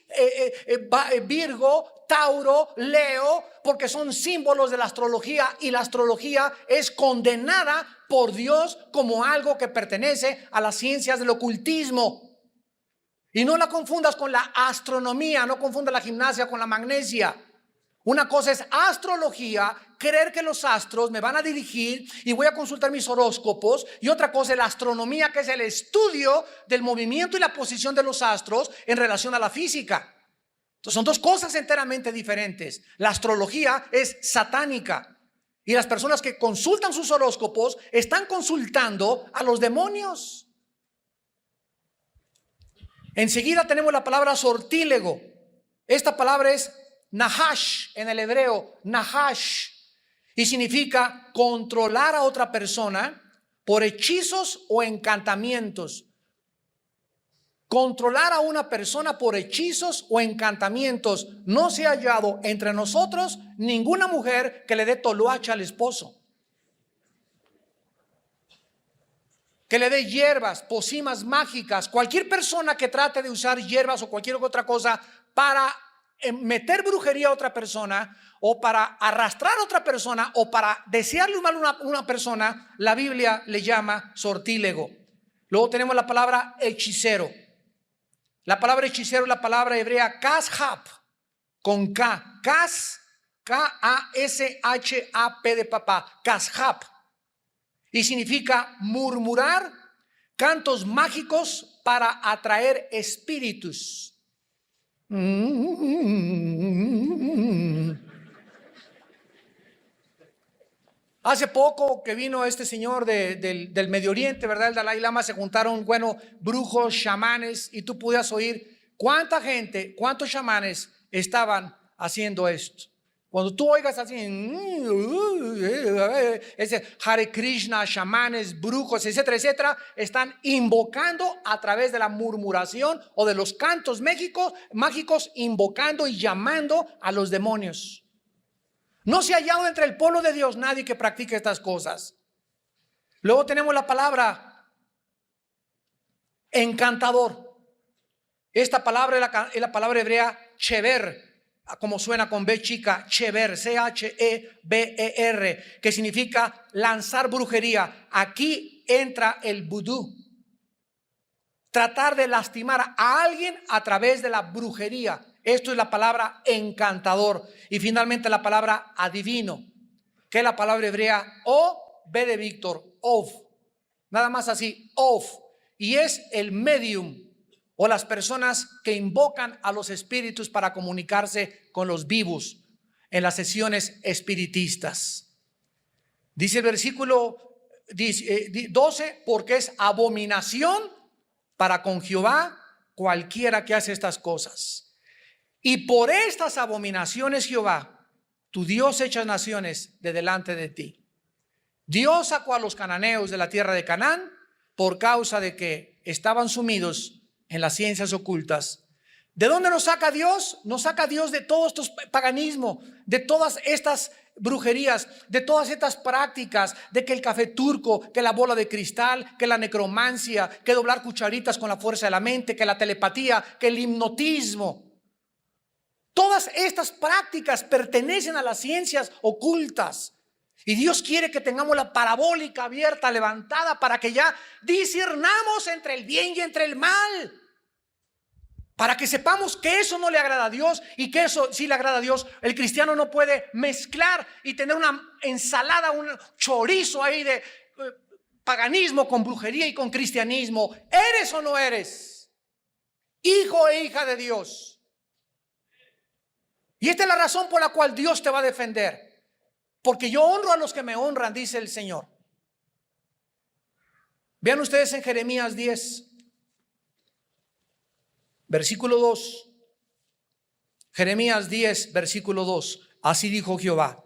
Virgo, Tauro, Leo, porque son símbolos de la astrología, y la astrología es condenada por Dios como algo que pertenece a las ciencias del ocultismo. Y no la confundas con la astronomía, no confundas la gimnasia con la magnesia. Una cosa es astrología, creer que los astros me van a dirigir y voy a consultar mis horóscopos, y otra cosa es la astronomía, que es el estudio del movimiento y la posición de los astros en relación a la física. Entonces son dos cosas enteramente diferentes. La astrología es satánica, y las personas que consultan sus horóscopos están consultando a los demonios. Enseguida tenemos la palabra sortílego. Esta palabra es Nahash en el hebreo, Nahash, y significa controlar a otra persona por hechizos o encantamientos. Controlar a una persona por hechizos o encantamientos. No se ha hallado entre nosotros ninguna mujer que le dé toloache al esposo, que le dé hierbas, pócimas mágicas. Cualquier persona que trate de usar hierbas o cualquier otra cosa para meter brujería a otra persona, o para arrastrar a otra persona, o para desearle un mal a una persona, la Biblia le llama sortílego. Luego tenemos la palabra hechicero. La palabra hechicero es la palabra hebrea kashap, con K. K-A-S-H-A-P de papá. Kashap. Y significa murmurar cantos mágicos para atraer espíritus. Hace poco que vino este señor del Medio Oriente, ¿verdad? El Dalai Lama, se juntaron, bueno, brujos, chamanes, y tú podías oír cuánta gente, cuántos chamanes estaban haciendo esto. Cuando tú oigas así, ese Hare Krishna, chamanes, brujos, etcétera, etcétera, están invocando a través de la murmuración o de los cantos mágicos, invocando y llamando a los demonios. No se ha hallado entre el pueblo de Dios nadie que practique estas cosas. Luego tenemos la palabra encantador. Esta palabra es la palabra hebrea chever, como suena con B chica, chever, C-H-E-B-E-R, que significa lanzar brujería. Aquí entra el vudú. Tratar de lastimar a alguien a través de la brujería. Esto es la palabra encantador. Y finalmente la palabra adivino, que es la palabra hebrea O, B de Víctor, Of. Nada más así, Of. Y es el medium o las personas que invocan a los espíritus para comunicarse con los vivos en las sesiones espiritistas. Dice el versículo 12, porque es abominación para con Jehová cualquiera que hace estas cosas. Y por estas abominaciones Jehová, tu Dios, echa naciones de delante de ti. Dios sacó a los cananeos de la tierra de Canaán por causa de que estaban sumidos en las ciencias ocultas. ¿De dónde nos saca Dios? Nos saca Dios de todo estos paganismo, de todas estas brujerías, de todas estas prácticas, de que el café turco, que la bola de cristal, que la necromancia, que doblar cucharitas con la fuerza de la mente, que la telepatía, que el hipnotismo. Todas estas prácticas pertenecen a las ciencias ocultas. Y Dios quiere que tengamos la parabólica abierta, levantada, para que ya discernamos entre el bien y entre el mal. Para que sepamos que eso no le agrada a Dios y que eso sí le agrada a Dios. El cristiano no puede mezclar y tener una ensalada, un chorizo ahí de paganismo con brujería y con cristianismo. ¿Eres o no eres hijo e hija de Dios? Y esta es la razón por la cual Dios te va a defender. Porque yo honro a los que me honran, dice el Señor. Vean ustedes en Jeremías 10, versículo 2. Jeremías 10, versículo 2. Así dijo Jehová: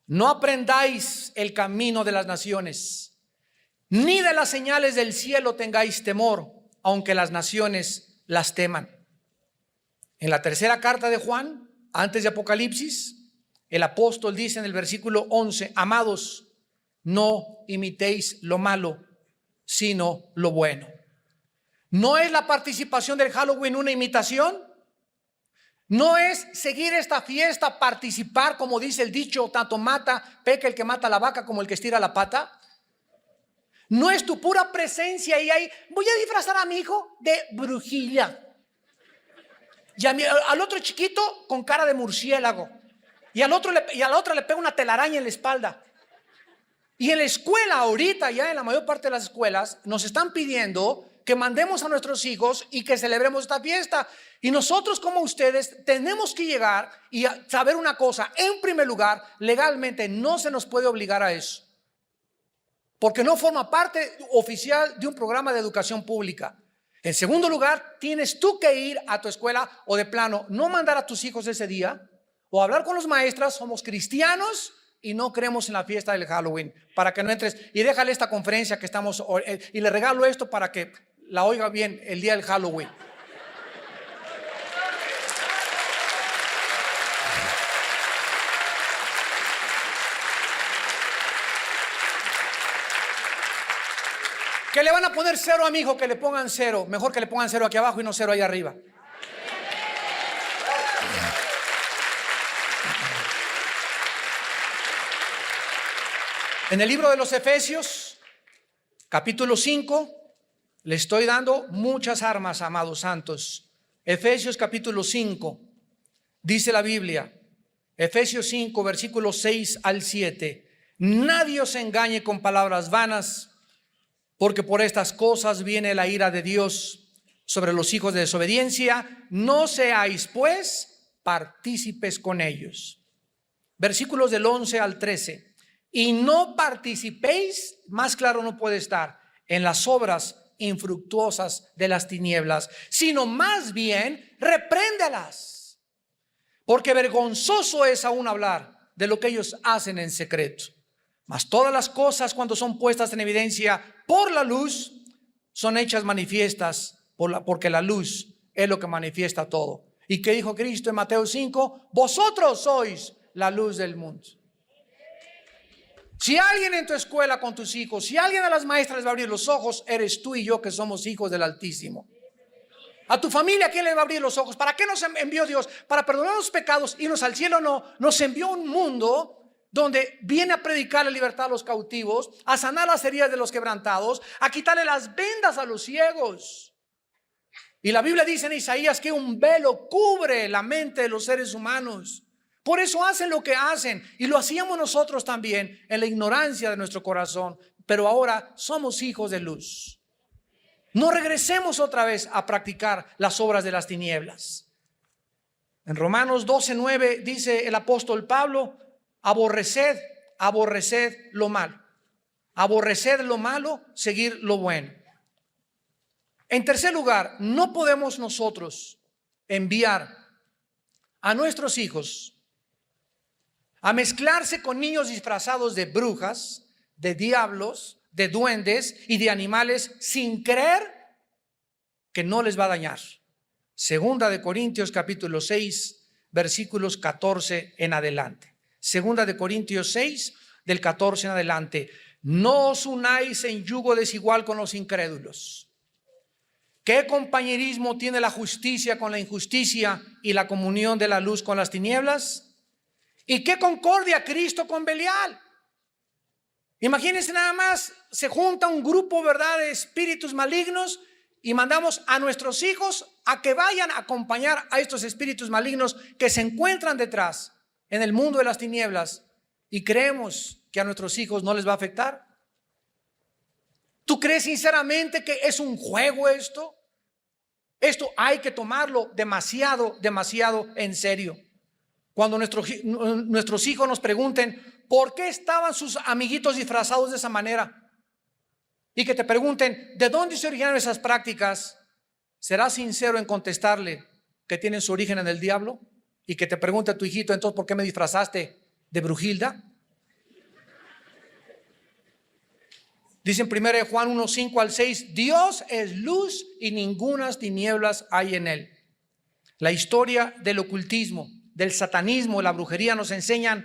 no aprendáis el camino de las naciones, ni de las señales del cielo tengáis temor, aunque las naciones las teman. En la tercera carta de Juan, antes de Apocalipsis, el apóstol dice en el versículo 11: amados, no imitéis lo malo, sino lo bueno. ¿No es la participación del Halloween una imitación? ¿No es seguir esta fiesta, participar, como dice el dicho, tanto peca el que mata la vaca como el que estira la pata? ¿No es tu pura presencia y ahí, voy a disfrazar a mi hijo de brujilla, y al otro chiquito con cara de murciélago, y a la otra le pega una telaraña en la espalda? Y en la escuela ahorita, ya en la mayor parte de las escuelas, nos están pidiendo que mandemos a nuestros hijos y que celebremos esta fiesta. Y nosotros, como ustedes, tenemos que llegar y saber una cosa: en primer lugar, legalmente no se nos puede obligar a eso, porque no forma parte oficial de un programa de educación pública. En segundo lugar, tienes tú que ir a tu escuela, o de plano no mandar a tus hijos ese día, o hablar con los maestras: somos cristianos y no creemos en la fiesta del Halloween, para que no entres. Y déjale esta conferencia que estamos, y le regalo esto para que la oiga bien el día del Halloween. Que le van a poner cero a mi hijo, que le pongan cero. Mejor que le pongan cero aquí abajo y no cero ahí arriba. En el libro de los Efesios, capítulo 5, Le estoy dando muchas armas, amados santos. Efesios capítulo 5, dice la Biblia, Efesios 5, versículos 6 al 7. Nadie os engañe con palabras vanas, porque por estas cosas viene la ira de Dios sobre los hijos de desobediencia. No seáis pues partícipes con ellos. Versículos del 11 al 13. Y no participéis, más claro no puede estar, en las obras infructuosas de las tinieblas, sino más bien repréndelas, porque vergonzoso es aún hablar de lo que ellos hacen en secreto. Mas todas las cosas, cuando son puestas en evidencia por la luz, son hechas manifiestas porque la luz es lo que manifiesta todo. ¿Y qué dijo Cristo en Mateo 5? Vosotros sois la luz del mundo. Si alguien en tu escuela con tus hijos, si alguien a las maestras les va a abrir los ojos, eres tú y yo, que somos hijos del Altísimo. A tu familia, ¿quién le va a abrir los ojos? ¿Para qué nos envió Dios? Para perdonar los pecados, irnos al cielo. No, nos envió un mundo donde viene a predicar la libertad a los cautivos, a sanar las heridas de los quebrantados, a quitarle las vendas a los ciegos. Y la Biblia dice en Isaías que un velo cubre la mente de los seres humanos. Por eso hacen lo que hacen, y lo hacíamos nosotros también en la ignorancia de nuestro corazón, pero ahora somos hijos de luz. No regresemos otra vez a practicar las obras de las tinieblas. En Romanos 12:9 dice el apóstol Pablo: aborreced lo malo. Aborreced lo malo, seguir lo bueno. En tercer lugar, no podemos nosotros enviar a nuestros hijos a mezclarse con niños disfrazados de brujas, de diablos, de duendes y de animales, sin creer que no les va a dañar. Segunda de Corintios capítulo 6, versículos 14 en adelante. Segunda de Corintios 6, del 14 en adelante. No os unáis en yugo desigual con los incrédulos. ¿Qué compañerismo tiene la justicia con la injusticia y la comunión de la luz con las tinieblas? ¿Y qué concordia Cristo con Belial? Imagínense nada más, se junta un grupo, ¿verdad?, de espíritus malignos, y mandamos a nuestros hijos a que vayan a acompañar a estos espíritus malignos que se encuentran detrás en el mundo de las tinieblas, y creemos que a nuestros hijos no les va a afectar. ¿Tú crees sinceramente que es un juego esto? Esto hay que tomarlo demasiado en serio. Cuando nuestros hijos nos pregunten por qué estaban sus amiguitos disfrazados de esa manera, y que te pregunten de dónde se originaron esas prácticas, ¿serás sincero en contestarle que tienen su origen en el diablo? Y que te pregunte a tu hijito: entonces, ¿por qué me disfrazaste de Brujilda? Dice en 1 Juan 1, 5 al 6, Dios es luz y ningunas tinieblas hay en él. La historia del ocultismo, del satanismo, de la brujería nos enseñan,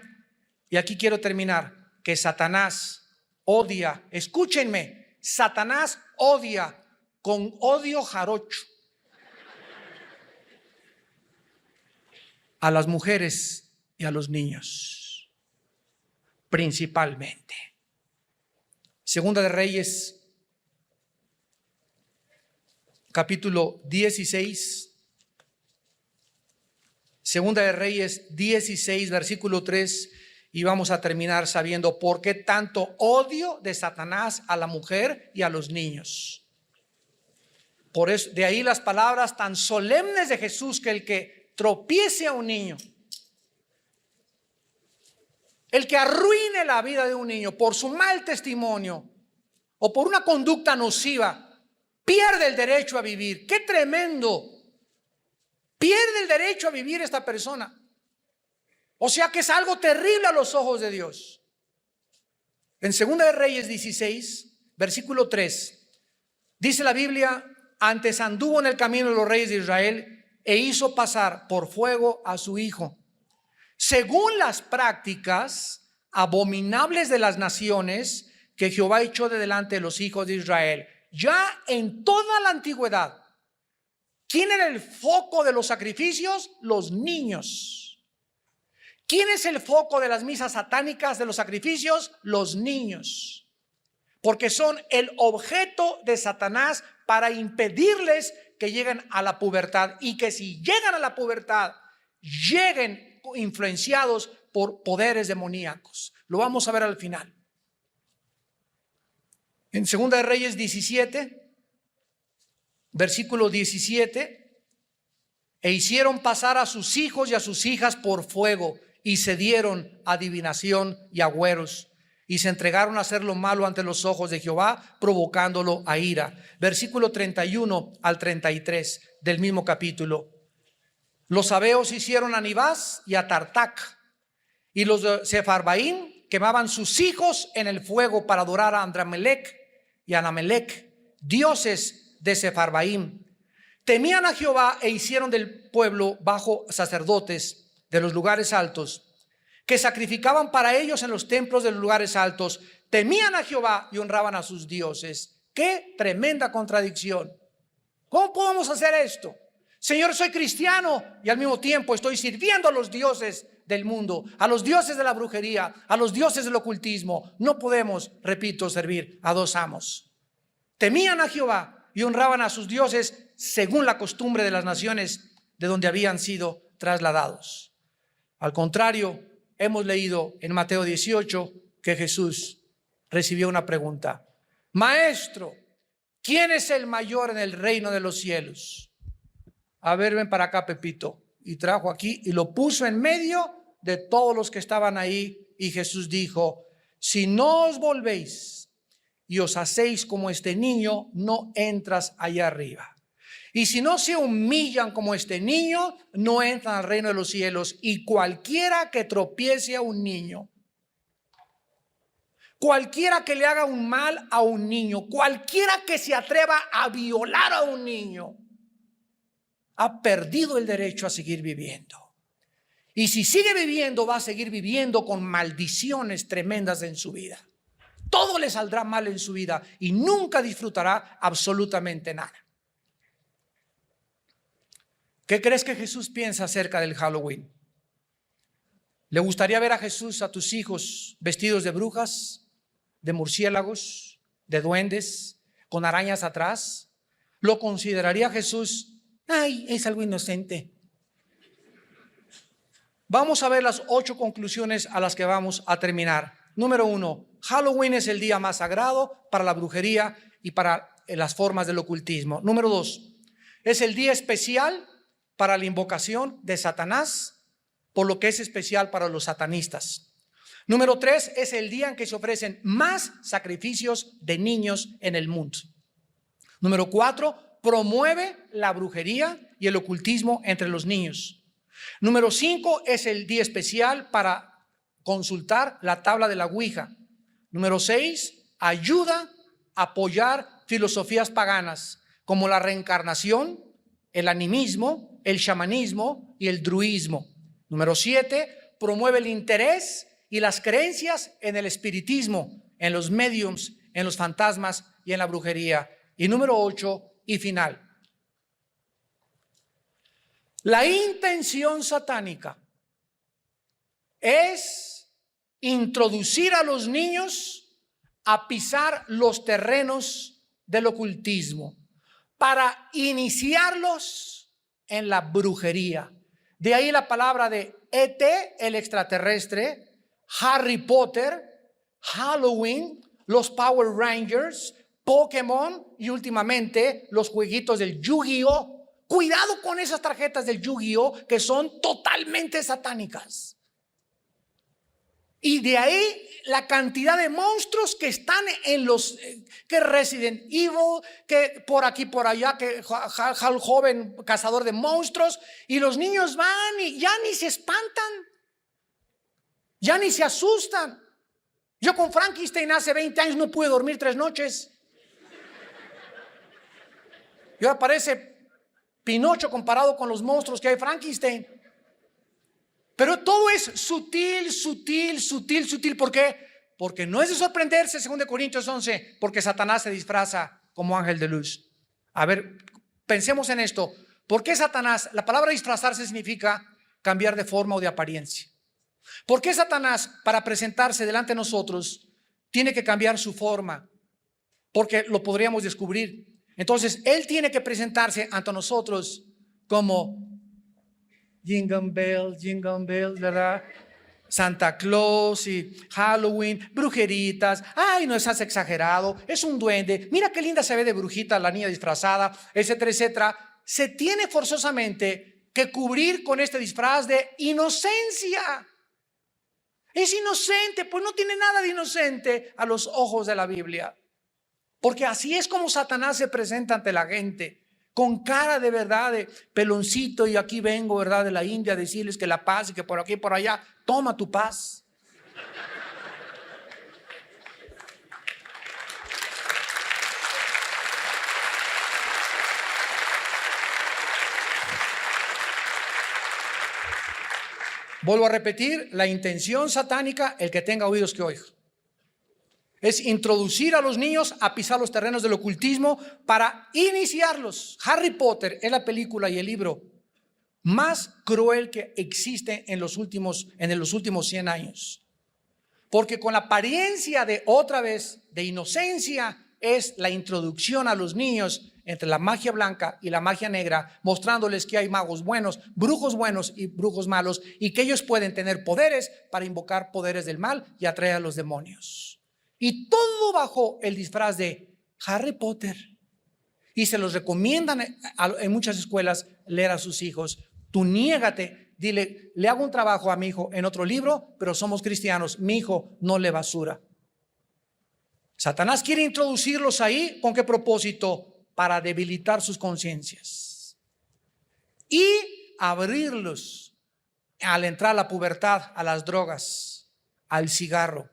y aquí quiero terminar, que Satanás odia, escúchenme, Satanás odia con odio jarocho a las mujeres y a los niños, principalmente. Segunda de Reyes, capítulo 16. Segunda de Reyes 16, versículo 3, y vamos a terminar sabiendo por qué tanto odio de Satanás a la mujer y a los niños. Por eso, de ahí las palabras tan solemnes de Jesús, que el que tropiece a un niño, el que arruine la vida de un niño por su mal testimonio o por una conducta nociva, pierde el derecho a vivir. ¡Qué tremendo! Pierde el derecho a vivir esta persona. O sea que es algo terrible a los ojos de Dios. En Segunda de Reyes 16, versículo 3, dice la Biblia: antes anduvo en el camino de los reyes de Israel e hizo pasar por fuego a su hijo, según las prácticas abominables de las naciones que Jehová echó de delante de los hijos de Israel. Ya en toda la antigüedad, ¿quién era el foco de los sacrificios? Los niños. ¿Quién es el foco de las misas satánicas, de los sacrificios? Los niños. porque son el objeto de Satanás para impedirles que lleguen a la pubertad, y que si llegan a la pubertad, lleguen influenciados por poderes demoníacos. Lo vamos a ver al final. En 2 de Reyes 17, versículo 17, e hicieron pasar a sus hijos y a sus hijas por fuego, y se dieron a adivinación y agüeros, y se entregaron a hacer lo malo ante los ojos de Jehová, provocándolo a ira. Versículo 31 al 33 del mismo capítulo. Los sabeos hicieron a Nibás y a Tartac, y los de Sefarbaín quemaban sus hijos en el fuego para adorar a Andramelec y a Anamelec, dioses de Sefarbaín. Temían a Jehová e hicieron del pueblo bajo sacerdotes de los lugares altos, que sacrificaban para ellos en los templos de los lugares altos. Temían a Jehová y honraban a sus dioses. ¡Qué tremenda contradicción! ¿Cómo podemos hacer esto? Señor, soy cristiano y al mismo tiempo estoy sirviendo a los dioses del mundo, a los dioses de la brujería, a los dioses del ocultismo. No podemos, repito, servir a dos amos. Temían a Jehová y honraban a sus dioses según la costumbre de las naciones de donde habían sido trasladados. Al contrario, hemos leído en Mateo 18 que Jesús recibió una pregunta: Maestro, ¿quién es el mayor en el reino de los cielos? A ver, ven para acá, Pepito. Y trajo aquí y lo puso en medio de todos los que estaban ahí. Y Jesús dijo: si no os volvéis y os hacéis como este niño, no entras allá arriba. Y si no se humillan como este niño, no entran al reino de los cielos. Y cualquiera que tropiece a un niño, cualquiera que le haga un mal a un niño, cualquiera que se atreva a violar a un niño, ha perdido el derecho a seguir viviendo. Y si sigue viviendo, va a seguir viviendo con maldiciones tremendas en su vida. Todo le saldrá mal en su vida y nunca disfrutará absolutamente nada. ¿Qué crees que Jesús piensa acerca del Halloween? ¿Le gustaría ver a Jesús, a tus hijos, vestidos de brujas, de murciélagos, de duendes, con arañas atrás? ¿Lo consideraría Jesús? Ay, es algo inocente. Vamos a ver las 8 conclusiones a las que vamos a terminar. Número 1, Halloween es el día más sagrado para la brujería y para las formas del ocultismo. Número 2, es el día especial para la invocación de Satanás, por lo que es especial para los satanistas. Número 3, es el día en que se ofrecen más sacrificios de niños en el mundo. Número 4, promueve la brujería y el ocultismo entre los niños. Número 5, es el día especial para consultar la tabla de la Ouija. Número 6, ayuda a apoyar filosofías paganas como la reencarnación, el animismo, el chamanismo y el druismo. Número 7, promueve el interés y las creencias en el espiritismo, en los mediums, en los fantasmas y en la brujería. Y número 8 y final, la intención satánica es introducir a los niños a pisar los terrenos del ocultismo para iniciarlos en la brujería. De ahí la palabra de ET, el extraterrestre, Harry Potter, Halloween, los Power Rangers, Pokémon y últimamente los jueguitos del Yu-Gi-Oh! Cuidado con esas tarjetas del Yu-Gi-Oh! Que son totalmente satánicas. Y de ahí la cantidad de monstruos que están en los, que Resident Evil, que por aquí, por allá, que Hal joven cazador de monstruos. Y los niños van y ya ni se espantan, ya ni se asustan. Yo con Frankenstein hace 20 años no pude dormir 3 noches. Y ahora parece Pinocho comparado con los monstruos que hay Frankenstein. Pero todo es sutil, sutil, sutil, sutil. ¿Por qué? Porque no es de sorprenderse, 2 Corintios 11, porque Satanás se disfraza como ángel de luz. A ver, pensemos en esto. ¿Por qué Satanás? La palabra disfrazarse significa cambiar de forma o de apariencia. ¿Por qué Satanás, para presentarse delante de nosotros, tiene que cambiar su forma? porque lo podríamos descubrir. Entonces, Él tiene que presentarse ante nosotros como Jingle Bells, ¿verdad? Santa Claus y Halloween, brujeritas. Ay, no estás exagerado, es un duende. Mira qué linda se ve de brujita la niña disfrazada, etcétera, etcétera. Se tiene forzosamente que cubrir con este disfraz de inocencia. Es inocente, pues no tiene nada de inocente a los ojos de la Biblia. Porque así es como Satanás se presenta ante la gente, con cara de verdad, de peloncito, y aquí vengo, ¿verdad?, de la India, a decirles que la paz y que por aquí y por allá, toma tu paz. Vuelvo a repetir, la intención satánica, el que tenga oídos que oiga, es introducir a los niños a pisar los terrenos del ocultismo para iniciarlos. Harry Potter es la película y el libro más cruel que existe en los últimos 100 años. Porque con la apariencia de otra vez de inocencia es la introducción a los niños entre la magia blanca y la magia negra, mostrándoles que hay magos buenos, brujos buenos y brujos malos, y que ellos pueden tener poderes para invocar poderes del mal y atraer a los demonios. Y todo bajo el disfraz de Harry Potter. Y se los recomiendan en muchas escuelas leer a sus hijos. Tú niégate, dile, le hago un trabajo a mi hijo en otro libro, pero somos cristianos, mi hijo no lee basura. Satanás quiere introducirlos ahí, ¿con qué propósito? Para debilitar sus conciencias y abrirlos al entrar a la pubertad, a las drogas, al cigarro,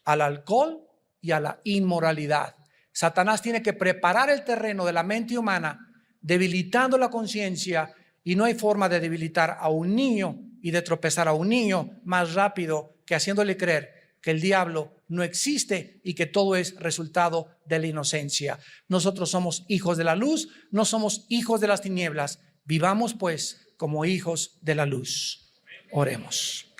al alcohol y a la inmoralidad. Satanás tiene que preparar el terreno de la mente humana, debilitando la conciencia, y no hay forma de debilitar a un niño y de tropezar a un niño más rápido que haciéndole creer que el diablo no existe y que todo es resultado de la inocencia. Nosotros somos hijos de la luz, no somos hijos de las tinieblas. Vivamos pues como hijos de la luz. Oremos.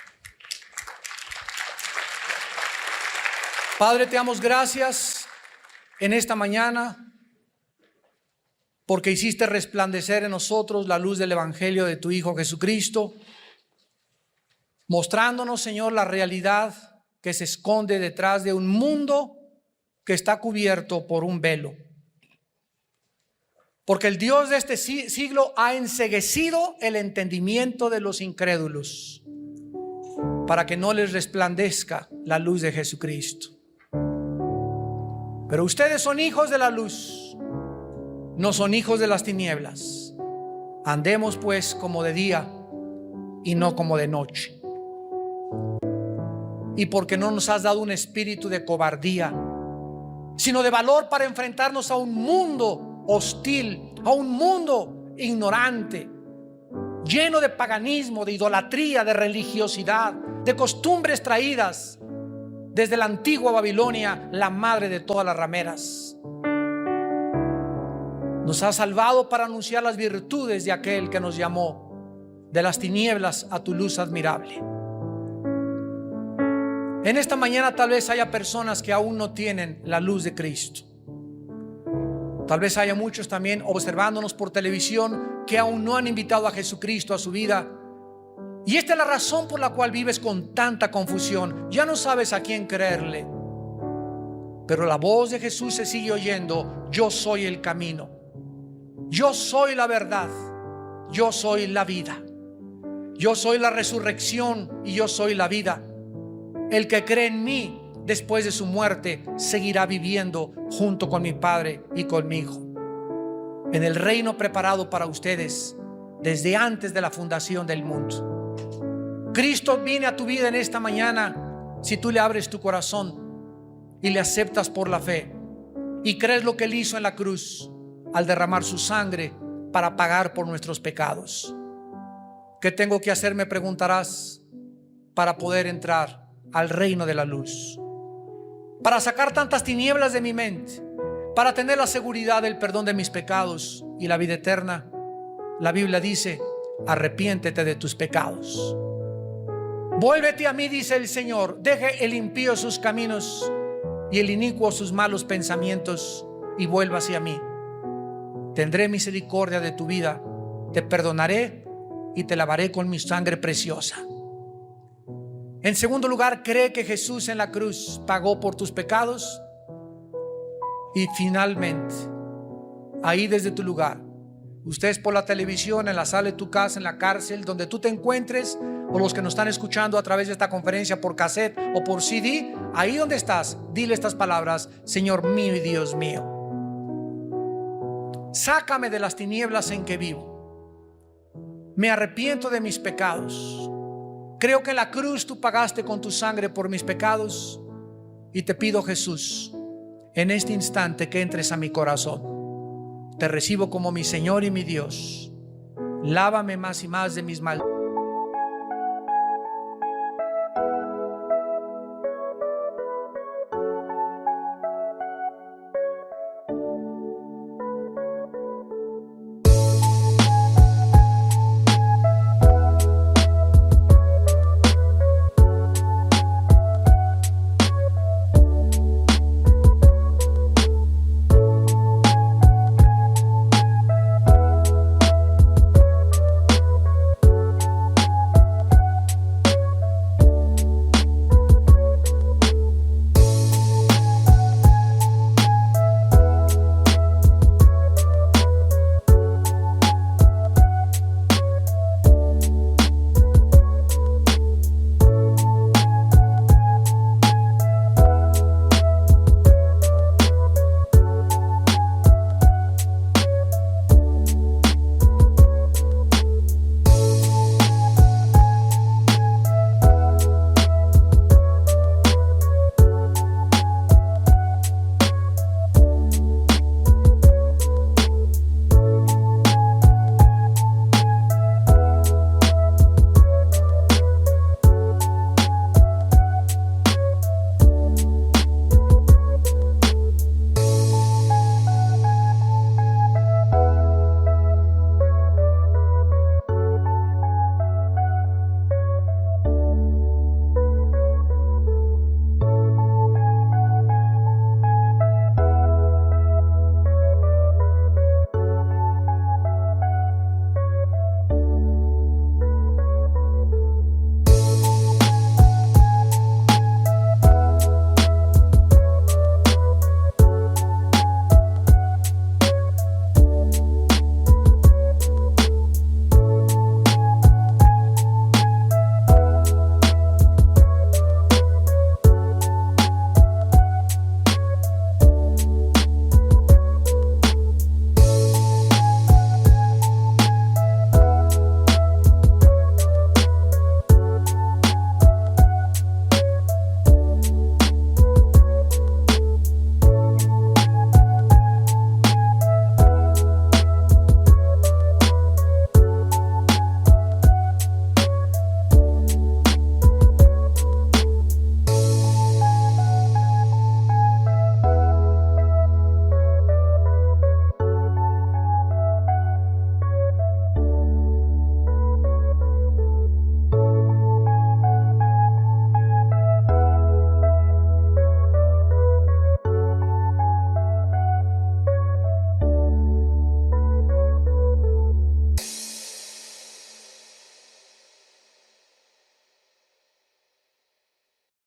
Padre, te damos gracias en esta mañana porque hiciste resplandecer en nosotros la luz del evangelio de tu Hijo Jesucristo, mostrándonos, Señor, la realidad que se esconde detrás de un mundo que está cubierto por un velo. Porque el Dios de este siglo ha enceguecido el entendimiento de los incrédulos para que no les resplandezca la luz de Jesucristo. Pero ustedes son hijos de la luz, no son hijos de las tinieblas. Andemos pues como de día y no como de noche. Y porque no nos has dado un espíritu de cobardía, sino de valor para enfrentarnos a un mundo hostil, a un mundo ignorante, lleno de paganismo, de idolatría, de religiosidad, de costumbres traídas desde la antigua Babilonia, la madre de todas las rameras. Nos has salvado para anunciar las virtudes de aquel que nos llamó de las tinieblas a tu luz admirable. En esta mañana tal vez haya personas que aún no tienen la luz de Cristo. Tal vez haya muchos también observándonos por televisión que aún no han invitado a Jesucristo a su vida. Y esta es la razón por la cual vives con tanta confusión. Ya no sabes a quién creerle. Pero la voz de Jesús se sigue oyendo. Yo soy el camino. Yo soy la verdad. Yo soy la vida. Yo soy la resurrección y yo soy la vida. El que cree en mí después de su muerte seguirá viviendo junto con mi Padre y conmigo en el reino preparado para ustedes desde antes de la fundación del mundo. Cristo viene a tu vida en esta mañana si tú le abres tu corazón y le aceptas por la fe y crees lo que Él hizo en la cruz al derramar su sangre para pagar por nuestros pecados. ¿Qué tengo que hacer?, me preguntarás, para poder entrar al reino de la luz, para sacar tantas tinieblas de mi mente, para tener la seguridad del perdón de mis pecados y la vida eterna. La Biblia dice: arrepiéntete de tus pecados, vuélvete a mí, dice el Señor, deje el impío sus caminos y el inicuo sus malos pensamientos y vuelva hacia mí. Tendré misericordia de tu vida, te perdonaré y te lavaré con mi sangre preciosa. En segundo lugar, cree que Jesús en la cruz pagó por tus pecados. Y finalmente, ahí desde tu lugar, ustedes por la televisión, en la sala de tu casa, en la cárcel, donde tú te encuentres, o los que nos están escuchando a través de esta conferencia por cassette o por CD, ahí donde estás, dile estas palabras: Señor mío y Dios mío, sácame de las tinieblas en que vivo. Me arrepiento de mis pecados. Creo que en la cruz tú pagaste con tu sangre por mis pecados. Y te pido, Jesús, en este instante que entres a mi corazón. Te recibo como mi Señor y mi Dios. Lávame más y más de mis maldades.